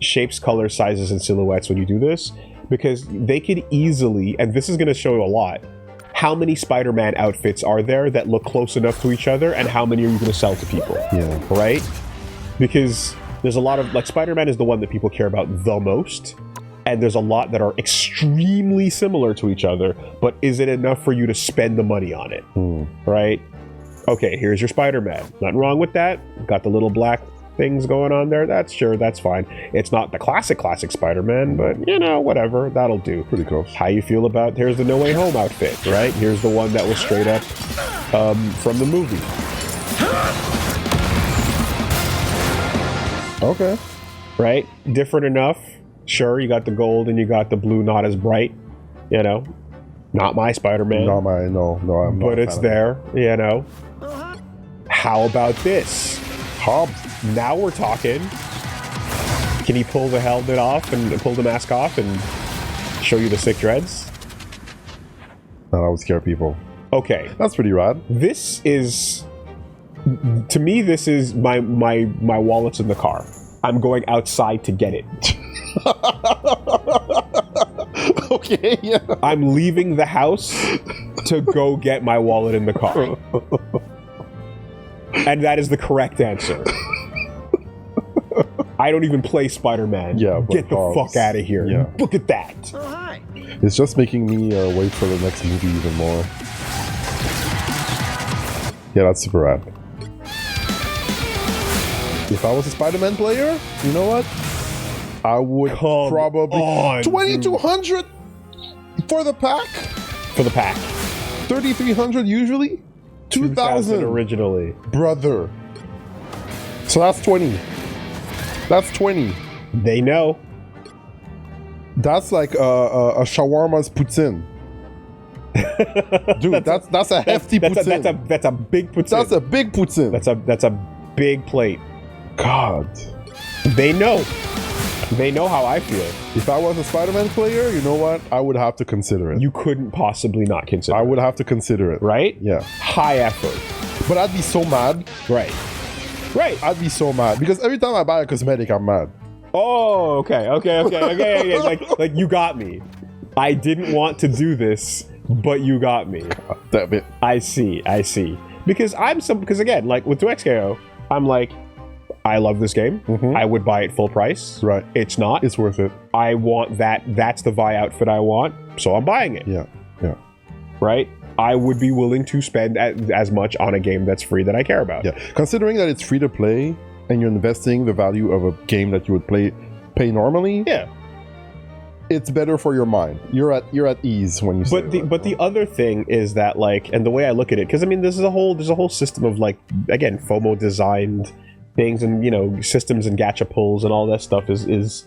shapes, colors, sizes, and silhouettes when you do this, because they could easily, and this is going to show a lot, how many Spider-Man outfits are there that look close enough to each other, and how many are you going to sell to people? Yeah. Right? Because there's a lot of, like, Spider-Man is the one that people care about the most, and there's a lot that are extremely similar to each other, but is it enough for you to spend the money on it? Right? Okay, here's your Spider-Man. Nothing wrong with that. Got the little black things going on there. That's fine. It's not the classic Spider-Man, but, whatever. That'll do. Pretty close. How you feel about, here's the No Way Home outfit, right? Here's the one that was straight up from the movie. Okay. Right? Different enough. Sure, you got the gold and you got the blue, not as bright. Not my Spider-Man. No, I'm not. But it's there, How about this? Hobbs. Now we're talking. Can he pull the helmet off and pull the mask off and show you the sick dreads? No, that would scare people. Okay. That's pretty rad. This is... To me, this is my wallet's in the car. I'm going outside to get it. Okay, yeah. I'm leaving the house to go get my wallet in the car. And that is the correct answer. I don't even play Spider-Man. Yeah, get the fuck out of here. Yeah. Look at that. Oh, hi. It's just making me wait for the next movie even more. Yeah, that's super rad. If I was a Spider-Man player, you know what? I would probably... on, 2,200 for the pack? For the pack. 3,300 usually? 2,000 originally. Brother. So that's 20. That's 20. They know. That's like a shawarma's poutine. Dude, that's a hefty poutine. That's a big poutine. That's a big poutine. That's a big plate. God. They know. They know how I feel. If I was a Spider-Man player, you know what? I would have to consider it. You couldn't possibly not consider it. I would have to consider it. Right? Yeah. High effort. But I'd be so mad. Right. Right. I'd be so mad. Because every time I buy a cosmetic, I'm mad. Oh, okay. Like, you got me. I didn't want to do this, but you got me. Damn it. I see. Because again, like with 2XKO, I'm like, I love this game. I would buy it full price. Right. It's not. It's worth it. I want that. That's the Vi outfit I want, so I'm buying it. Yeah. Right? I would be willing to spend as much on a game that's free that I care about. Yeah. Considering that it's free to play and you're investing the value of a game that you would pay normally. Yeah. It's better for your mind. You're at ease when you say that. But the other thing is that, like, and the way I look at it, because I mean, there's a whole system of, like, again, FOMO designed things, and systems and gacha pulls and all that stuff is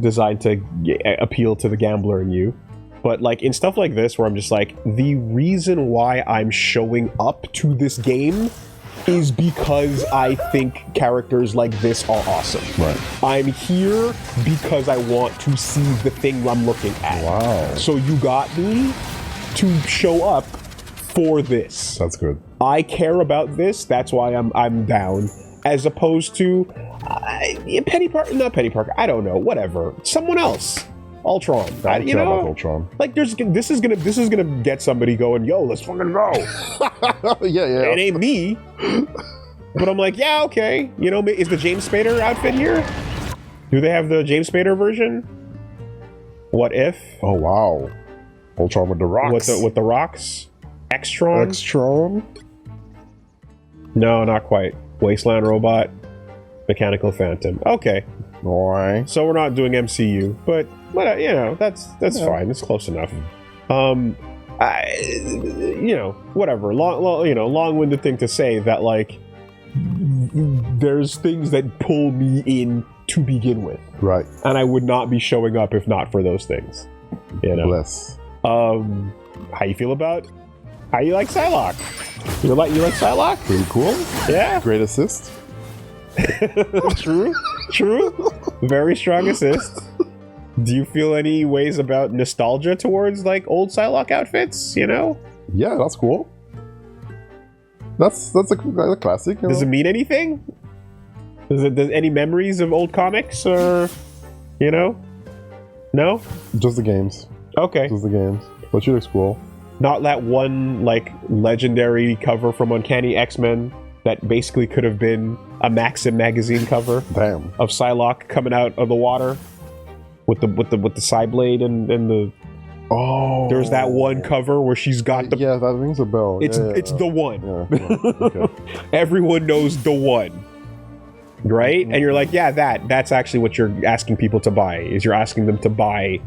designed to appeal to the gambler in you. But like in stuff like this, where I'm just like, the reason why I'm showing up to this game is because I think characters like this are awesome. Right. I'm here because I want to see the thing I'm looking at. Wow. So you got me to show up for this. That's good. I care about this. That's why I'm down. As opposed to Penny Parker, not Penny Parker. I don't know. Whatever. Someone else. Ultron. About Ultron. Like this is gonna get somebody going. Yo, let's fucking go. yeah. It ain't me. But I'm like, yeah, okay. Is the James Spader outfit here? Do they have the James Spader version? What if? Oh wow. Ultron with the rocks. With the rocks. Extron. No, not quite. Wasteland Robot. Mechanical Phantom. Okay. Boy. So we're not doing MCU, but that's fine. It's close enough. Whatever. Long-winded thing to say that, like, there's things that pull me in to begin with. Right. And I would not be showing up if not for those things. Bless. How you feel about? How you like Psylocke? You like Psylocke? Pretty cool. Yeah. Great assist. True. Very strong assist. Do you feel any ways about nostalgia towards like old Psylocke outfits? Yeah, that's cool. That's a classic. Does it mean anything? Does any memories of old comics or No? Just the games. Okay. Just the games. But she looks cool. Not that one like legendary cover from Uncanny X-Men that basically could have been a Maxim magazine cover. Damn. Of Psylocke coming out of the water with the side blade and the. Oh. There's that one cover where she's got the. Yeah, that rings a bell. It's the one. Yeah. Okay. Everyone knows the one. Right? And you're like, yeah, that's actually what you're asking people to buy. Is you're asking them to buy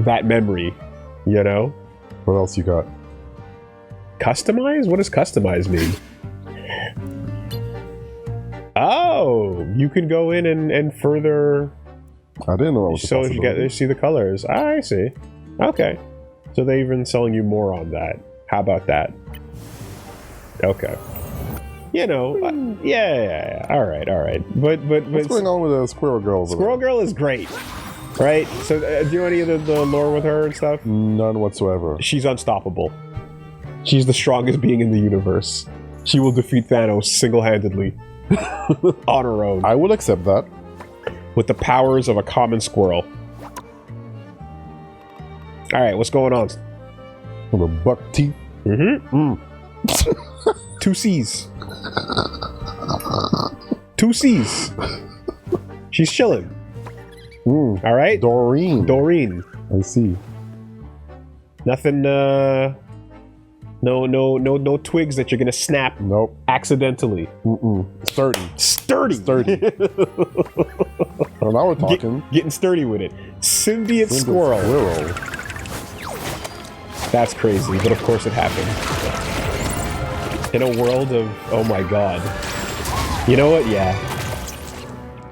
that memory. What else you got? Customize? What does customize mean? Oh, you can go in and further. I didn't know. So you see the colors. I see. Okay, so they're even selling you more on that. How about that? Okay. Yeah. All right. But what's going on with the Squirrel Girl? Squirrel Girl is great, right? So do you know any of the lore with her and stuff? None whatsoever. She's unstoppable. She's the strongest being in the universe. She will defeat Thanos single-handedly. On her own. I will accept that. With the powers of a common squirrel. Alright, what's going on? With a buck teeth. Mm-hmm. 2 C's. 2 C's. She's chilling. Alright? Doreen. I see. Nothing, No twigs that you're gonna snap. Nope. Accidentally. Sturdy. Well, now we're talking. Getting sturdy with it. Symbiote squirrel. That's crazy, but of course it happened. In a world of, oh my god. You know what? Yeah.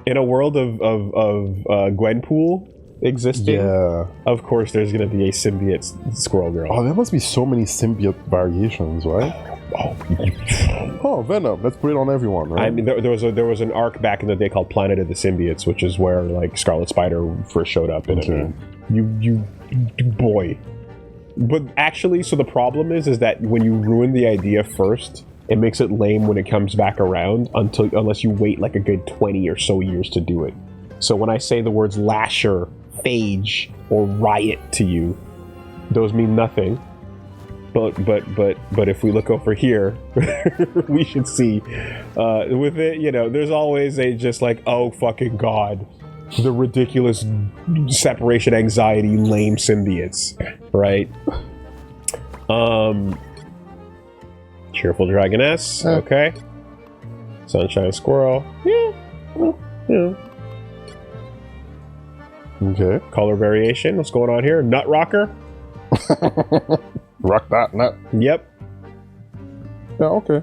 In a world of Gwenpool existing, yeah, of course there's gonna be a symbiote squirrel girl. Oh, there must be so many symbiote variations, right? Oh, Venom. Let's put it on everyone, right? I mean, there was an arc back in the day called Planet of the Symbiotes, which is where like Scarlet Spider first showed up in it. You boy. But actually, so the problem is that when you ruin the idea first, it makes it lame when it comes back around unless you wait like a good 20 or so years to do it. So when I say the words lasher, phage, or riot to you, those mean nothing. But if we look over here, we should see with it, you know, there's always a just like, oh fucking god, the ridiculous separation anxiety lame symbiotes, right? Cheerful Dragoness, okay. Sunshine Squirrel, yeah, well, you know. Okay. Color variation, what's going on here? Nut Rocker? Rock that nut. Yep. Yeah, okay.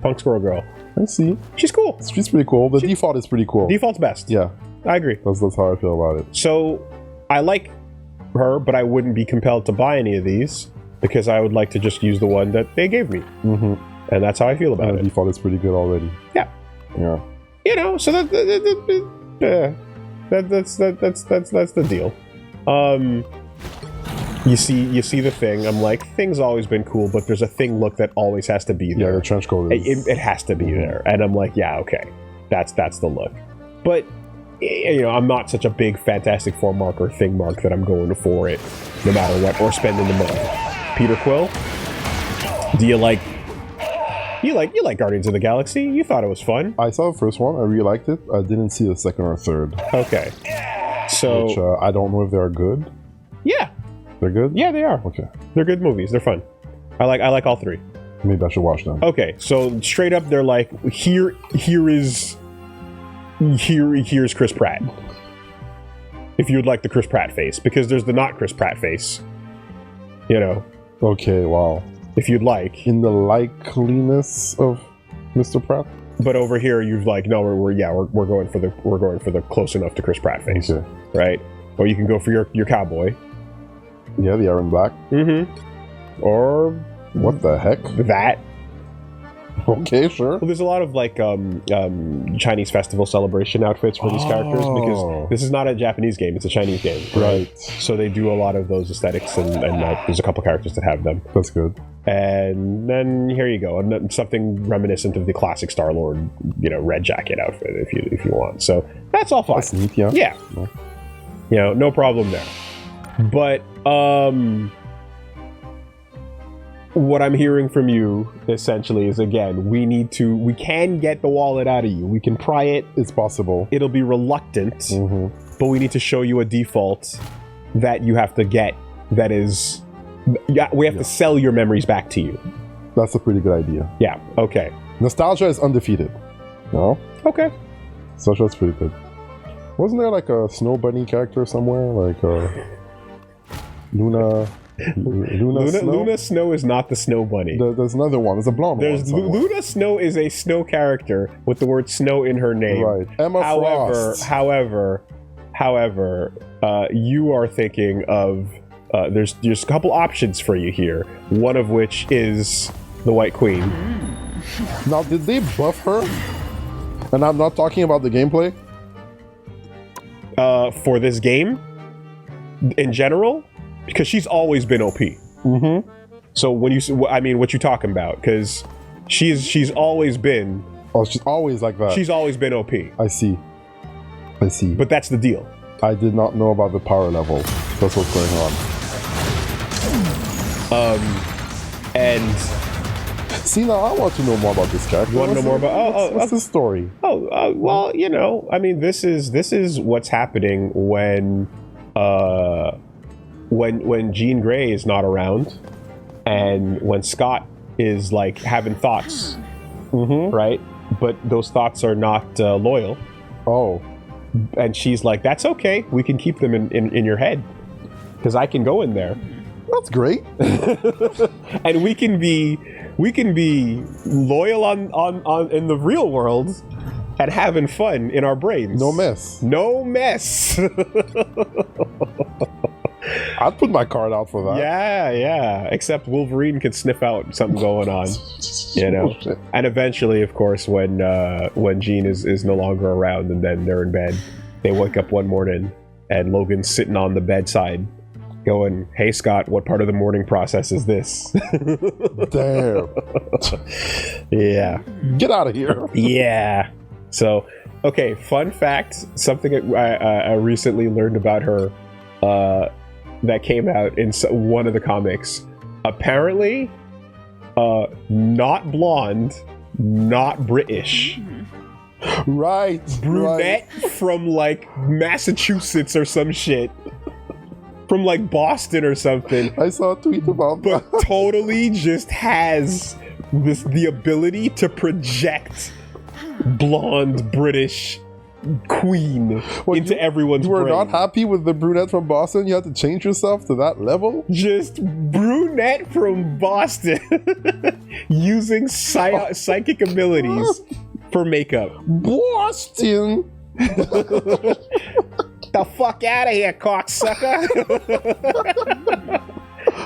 Punk Squirrel Girl. I see. She's cool. She's pretty cool. The default is pretty cool. Default's best. Yeah. I agree. That's how I feel about it. So, I like her, but I wouldn't be compelled to buy any of these because I would like to just use the one that they gave me. Mm-hmm. And that's how I feel about it. The default is pretty good already. Yeah. Yeah. You know, so that's the deal. You see the thing. I'm like, thing's always been cool, but there's a thing look that always has to be there. Yeah, the trench coat is... It has to be there, and I'm like, yeah, okay, that's the look. But you know, I'm not such a big Fantastic Four mark or thing mark that I'm going for it, no matter what, or spending the money. Peter Quill, do you like? You like Guardians of the Galaxy? You thought it was fun. I saw the first one. I really liked it. I didn't see the second or third. Okay, so which, I don't know if they're good. Yeah. They're good? Yeah, they are. Okay. They're good movies. They're fun. I like all three. Maybe I should watch them. Okay, so straight up, they're like, here's Chris Pratt. If you'd like the Chris Pratt face, because there's the not Chris Pratt face. You know. Okay. Wow. If you'd like. In the likeliness of Mr. Pratt. But over here, you've like, no, we're going for the close enough to Chris Pratt face, okay. Right? Or you can go for your cowboy. Yeah, the Aaron Black. Mm-hmm. Or what the heck? That. Okay, sure. Well, there's a lot of like Chinese festival celebration outfits for these characters because this is not a Japanese game; it's a Chinese game, right? So they do a lot of those aesthetics, and there's a couple characters that have them. That's good. And then here you go, and something reminiscent of the classic Star-Lord, you know, red jacket outfit if you want. So that's all fine. That's neat, yeah. Yeah. No. You know, no problem there. But what I'm hearing from you essentially is, again, we can get the wallet out of you. We can pry it. It's possible. It'll be reluctant, but we need to show you a default that you have to get. That is, we have to sell your memories back to you. That's a pretty good idea. Yeah. Okay. Nostalgia is undefeated. No. Okay. Nostalgia is pretty good. Wasn't there like a Snow Bunny character somewhere, like Luna Snow? Luna Snow is not the Snow Bunny. There's another one. There's a blonde one. Luna Snow is a snow character with the word snow in her name. Right. Emma Frost. However, you are thinking of there's a couple options for you here. One of which is the White Queen. Now, did they buff her? And I'm not talking about the gameplay. For this game, in general, because she's always been OP. Mm-hmm. So when what you talking about? Because she's always been. Oh, she's always like that. She's always been OP. I see. But that's the deal. I did not know about the power level. That's what's going on. And see, now I want to know more about this character. You want to know more about? What's the story? Well, you know, I mean, this is what's happening when Jean Grey is not around, and when Scott is like having thoughts, right? But those thoughts are not loyal. Oh, and she's like, "That's okay. We can keep them in your head, because I can go in there." That's great. And we can be loyal on in the real world and having fun in our brains. No mess. No mess. I'd put my card out for that. Yeah. Except Wolverine can sniff out something going on, you know. And eventually, of course, when Jean is no longer around, and then they're in bed, they wake up one morning and Logan's sitting on the bedside, going, "Hey Scott, what part of the morning process is this?" Damn. Yeah. Get out of here. Yeah. So, okay, fun fact, something I recently learned about her that came out in one of the comics. apparently, not blonde, not British. Right. Brunette from like Massachusetts or some shit. From like Boston or something. I saw a tweet about but that. Totally just has the ability to project blonde British queen into everyone's brain. You were not happy with the brunette from Boston? You had to change yourself to that level? Just brunette from Boston using psychic abilities for makeup. Boston! The fuck out of here, cocksucker!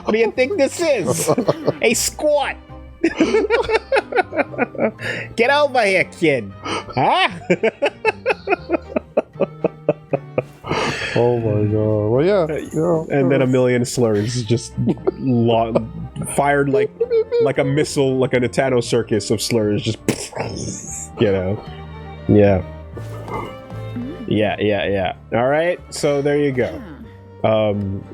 What do you think this is? A squat! Get over here, kid! Huh? Oh my god. Well, yeah. And then a million slurs just fired like a missile, like a Natano circus of slurs, just, you know. Yeah. Yeah. All right, so there you go.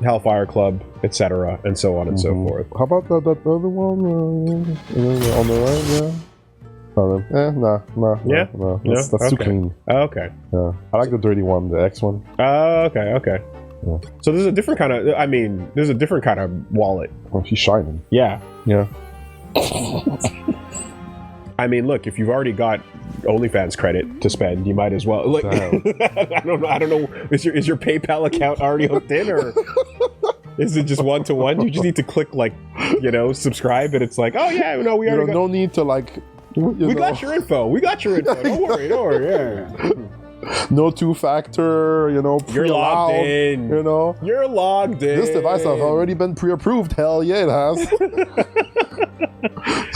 Hellfire Club, etc., and so on and so forth. How about that other one on the right? Yeah. No. That's okay. too clean. Oh, okay. Yeah, I like the dirty one, the X one. Oh, okay. Yeah. So there's a different kind of. There's a different kind of wallet. Oh, she's shining. Yeah. Yeah. Look, if you've already got OnlyFans credit to spend, you might as well. Like, I don't know. Is your PayPal account already hooked in, or is it just one-to-one? You just need to click subscribe, and it's like, oh yeah, no, we already. No need to like. We got your info. Don't worry. Yeah. No two-factor. You're logged in. You're logged in. This device has already been pre-approved. Hell yeah, it has.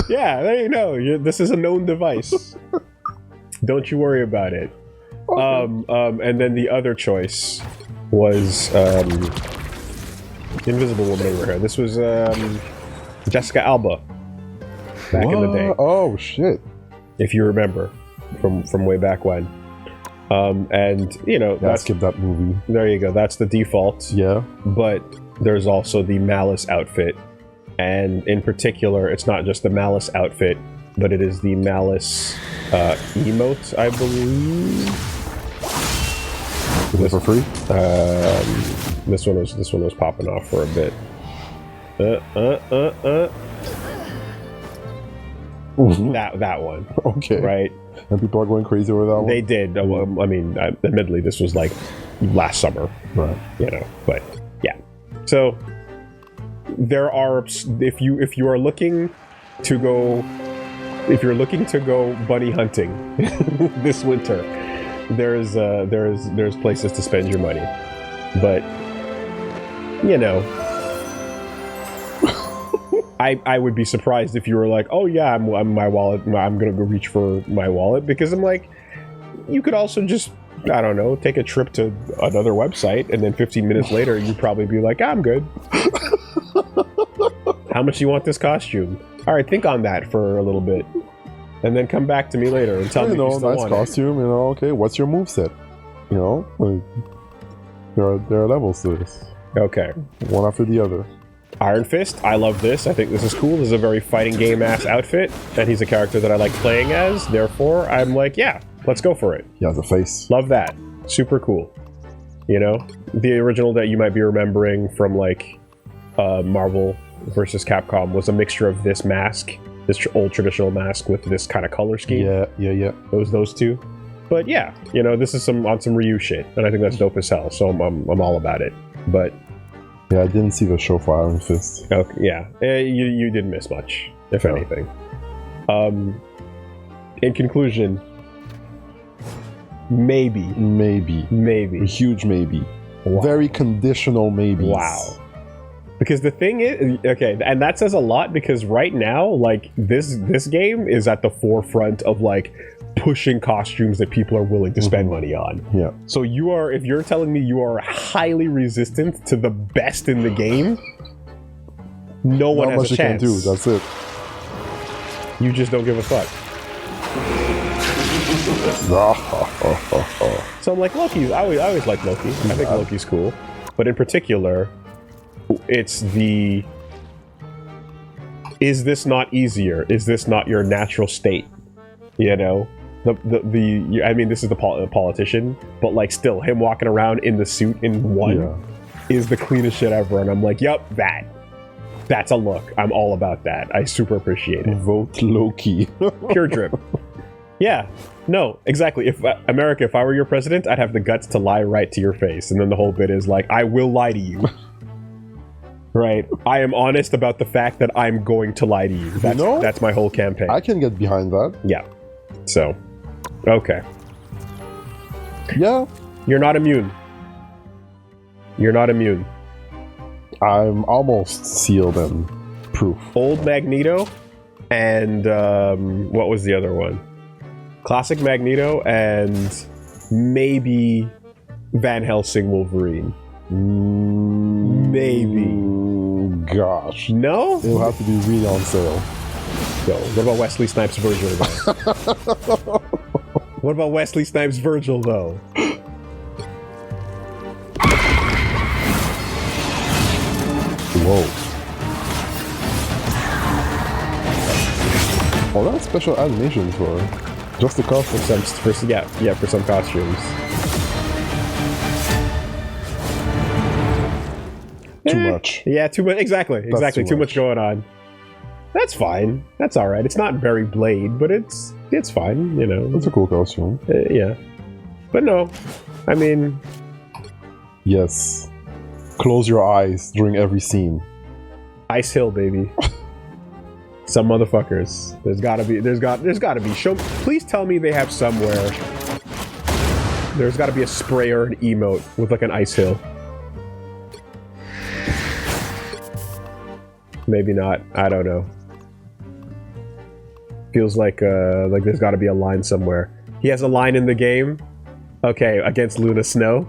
Yeah, there you know. This is a known device. Don't you worry about it. Okay. And then the other choice was Invisible Woman over here. This was Jessica Alba back in the day. Oh shit! If you remember from way back when. And let's skip that movie. There you go. That's the default. Yeah. But there's also the Malice outfit. And in particular, it's not just the Malice outfit, but it is the Malice emote, I believe. Is it for free? This one was popping off for a bit. That one. Okay. Right. And people are going crazy over that one. They did. Admittedly, this was like last summer. Right. But yeah. So. There are, if you are looking to go bunny hunting this winter, there's places to spend your money, but I would be surprised if you were like, oh yeah, I'm my wallet, I'm gonna go reach for my wallet, because I'm like, you could also just, I don't know, take a trip to another website, and then 15 minutes later you'd probably be like, I'm good. How much do you want this costume? All right, think on that for a little bit, and then come back to me later and tell me you still nice want costume. it. Okay, what's your moveset? There are levels to this. Okay, one after the other. Iron Fist, I love this. I think this is cool. This is a very fighting game ass outfit, and he's a character that I like playing as. Therefore, I'm like, yeah, let's go for it. Yeah, the face. Love that. Super cool. The original that you might be remembering from like Marvel versus Capcom was a mixture of this mask, this old traditional mask with this kind of color scheme. Yeah. It was those two. But yeah, this is on some Ryu shit, and I think that's dope as hell. So I'm all about it. But yeah, I didn't see the show for Iron Fist. Okay, yeah, you didn't miss much, if anything. In conclusion, maybe a huge maybe. Wow. Very conditional maybe. Wow. Because the thing is, okay, and that says a lot, because right now, like, this game is at the forefront of, like, pushing costumes that people are willing to spend money on. Yeah. So if you're telling me you are highly resistant to the best in the game, no one has a chance. Not much you can do, that's it. You just don't give a fuck. So I'm like, Loki's, I always like Loki. I think Loki's cool. But in particular, it's the is this not easier? Is this not your natural state? You know, I mean, this is the politician, but like still, him walking around in the suit in one is the cleanest shit ever. And I'm like, yep, that's a look. I'm all about that. I super appreciate it. Vote Loki. Pure drip. Yeah. No, exactly. If America, if I were your president, I'd have the guts to lie right to your face. And then the whole bit is like, I will lie to you. Right. I am honest about the fact that I'm going to lie to you. That's my whole campaign. I can get behind that. Yeah. So, okay. Yeah. You're not immune. You're not immune. I'm almost sealed and proof. Old Magneto and what was the other one? Classic Magneto and maybe Van Helsing Wolverine. Maybe. Gosh. No? It'll have to be really on sale. Yo, what about Wesley Snipes Virgil though? What about Wesley Snipes Virgil though? Whoa. Oh, that's special animations for just the cost of some for some costumes. Too much. Yeah, too much. Exactly. Too much going on. That's fine. That's all right. It's not very Blade, but it's fine. You know, it's a cool costume. Yeah, but no, I mean, yes. Close your eyes during every scene. Ice Hill, baby. Some motherfuckers. There's gotta be. Please tell me they have somewhere. There's gotta be a spray or an emote with like an Ice Hill. Maybe not. I don't know. Feels like there's got to be a line somewhere. He has a line in the game. Okay, against Luna Snow.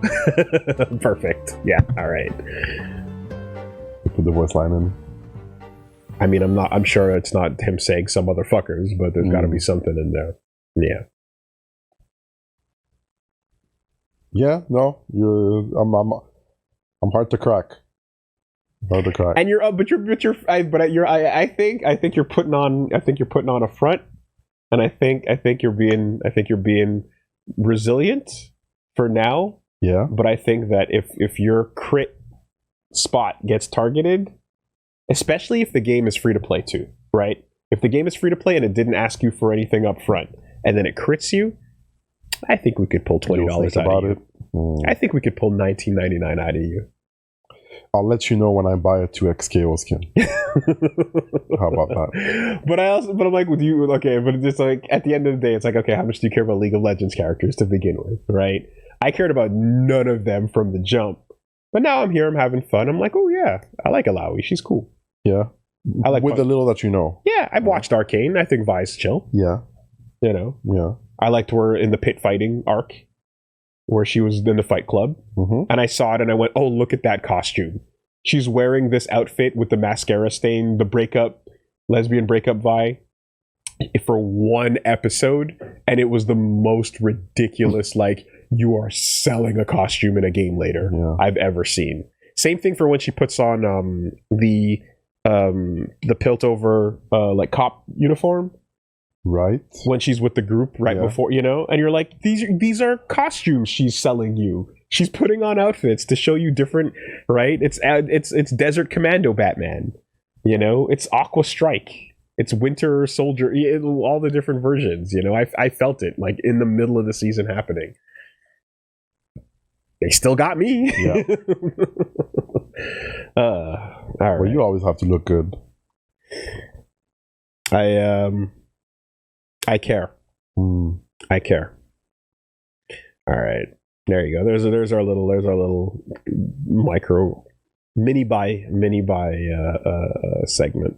Perfect. Yeah. All right. Put the voice line in. I mean, I'm sure it's not him saying some motherfuckers, but there's got to be something in there. Yeah. Yeah. No. I'm hard to crack. Hard to crack. And I think you're putting on a front, and I think you're being resilient for now. Yeah. But I think that if your crit spot gets targeted, especially if the game is free to play too, right? If the game is free to play and it didn't ask you for anything up front, and then it crits you, I think we could pull $20 out of you. I think we could pull $19.99 out of you. I'll let you know when I buy a 2x KO skin. How about that? But I'm like with you, okay, but it's like at the end of the day, it's like, okay, how much do you care about League of Legends characters to begin with, right? I cared about none of them from the jump. But now I'm here, I'm having fun. I'm like, oh yeah, I like Alawi, she's cool. Yeah. I like with the little that you know. Yeah, I've watched Arcane. I think Vi's chill. Yeah. You know? Yeah. I liked her in the pit fighting arc, where she was in the Fight Club, and I saw it and I went, oh, look at that costume. She's wearing this outfit with the mascara stain, the lesbian breakup Vi, for one episode, and it was the most ridiculous, like, you are selling a costume in a game later I've ever seen. Same thing for when she puts on the pilt over like cop uniform. Right. When she's with the group before, you know, and you're like, these are costumes she's selling you. She's putting on outfits to show you different, right? It's Desert Commando Batman, you know, it's Aqua Strike, it's Winter Soldier, all the different versions, you know. I felt it like in the middle of the season happening. They still got me. Yeah. All right. Well, you always have to look good. I care. I care. All right, there you go. There's our little micro mini buy segment.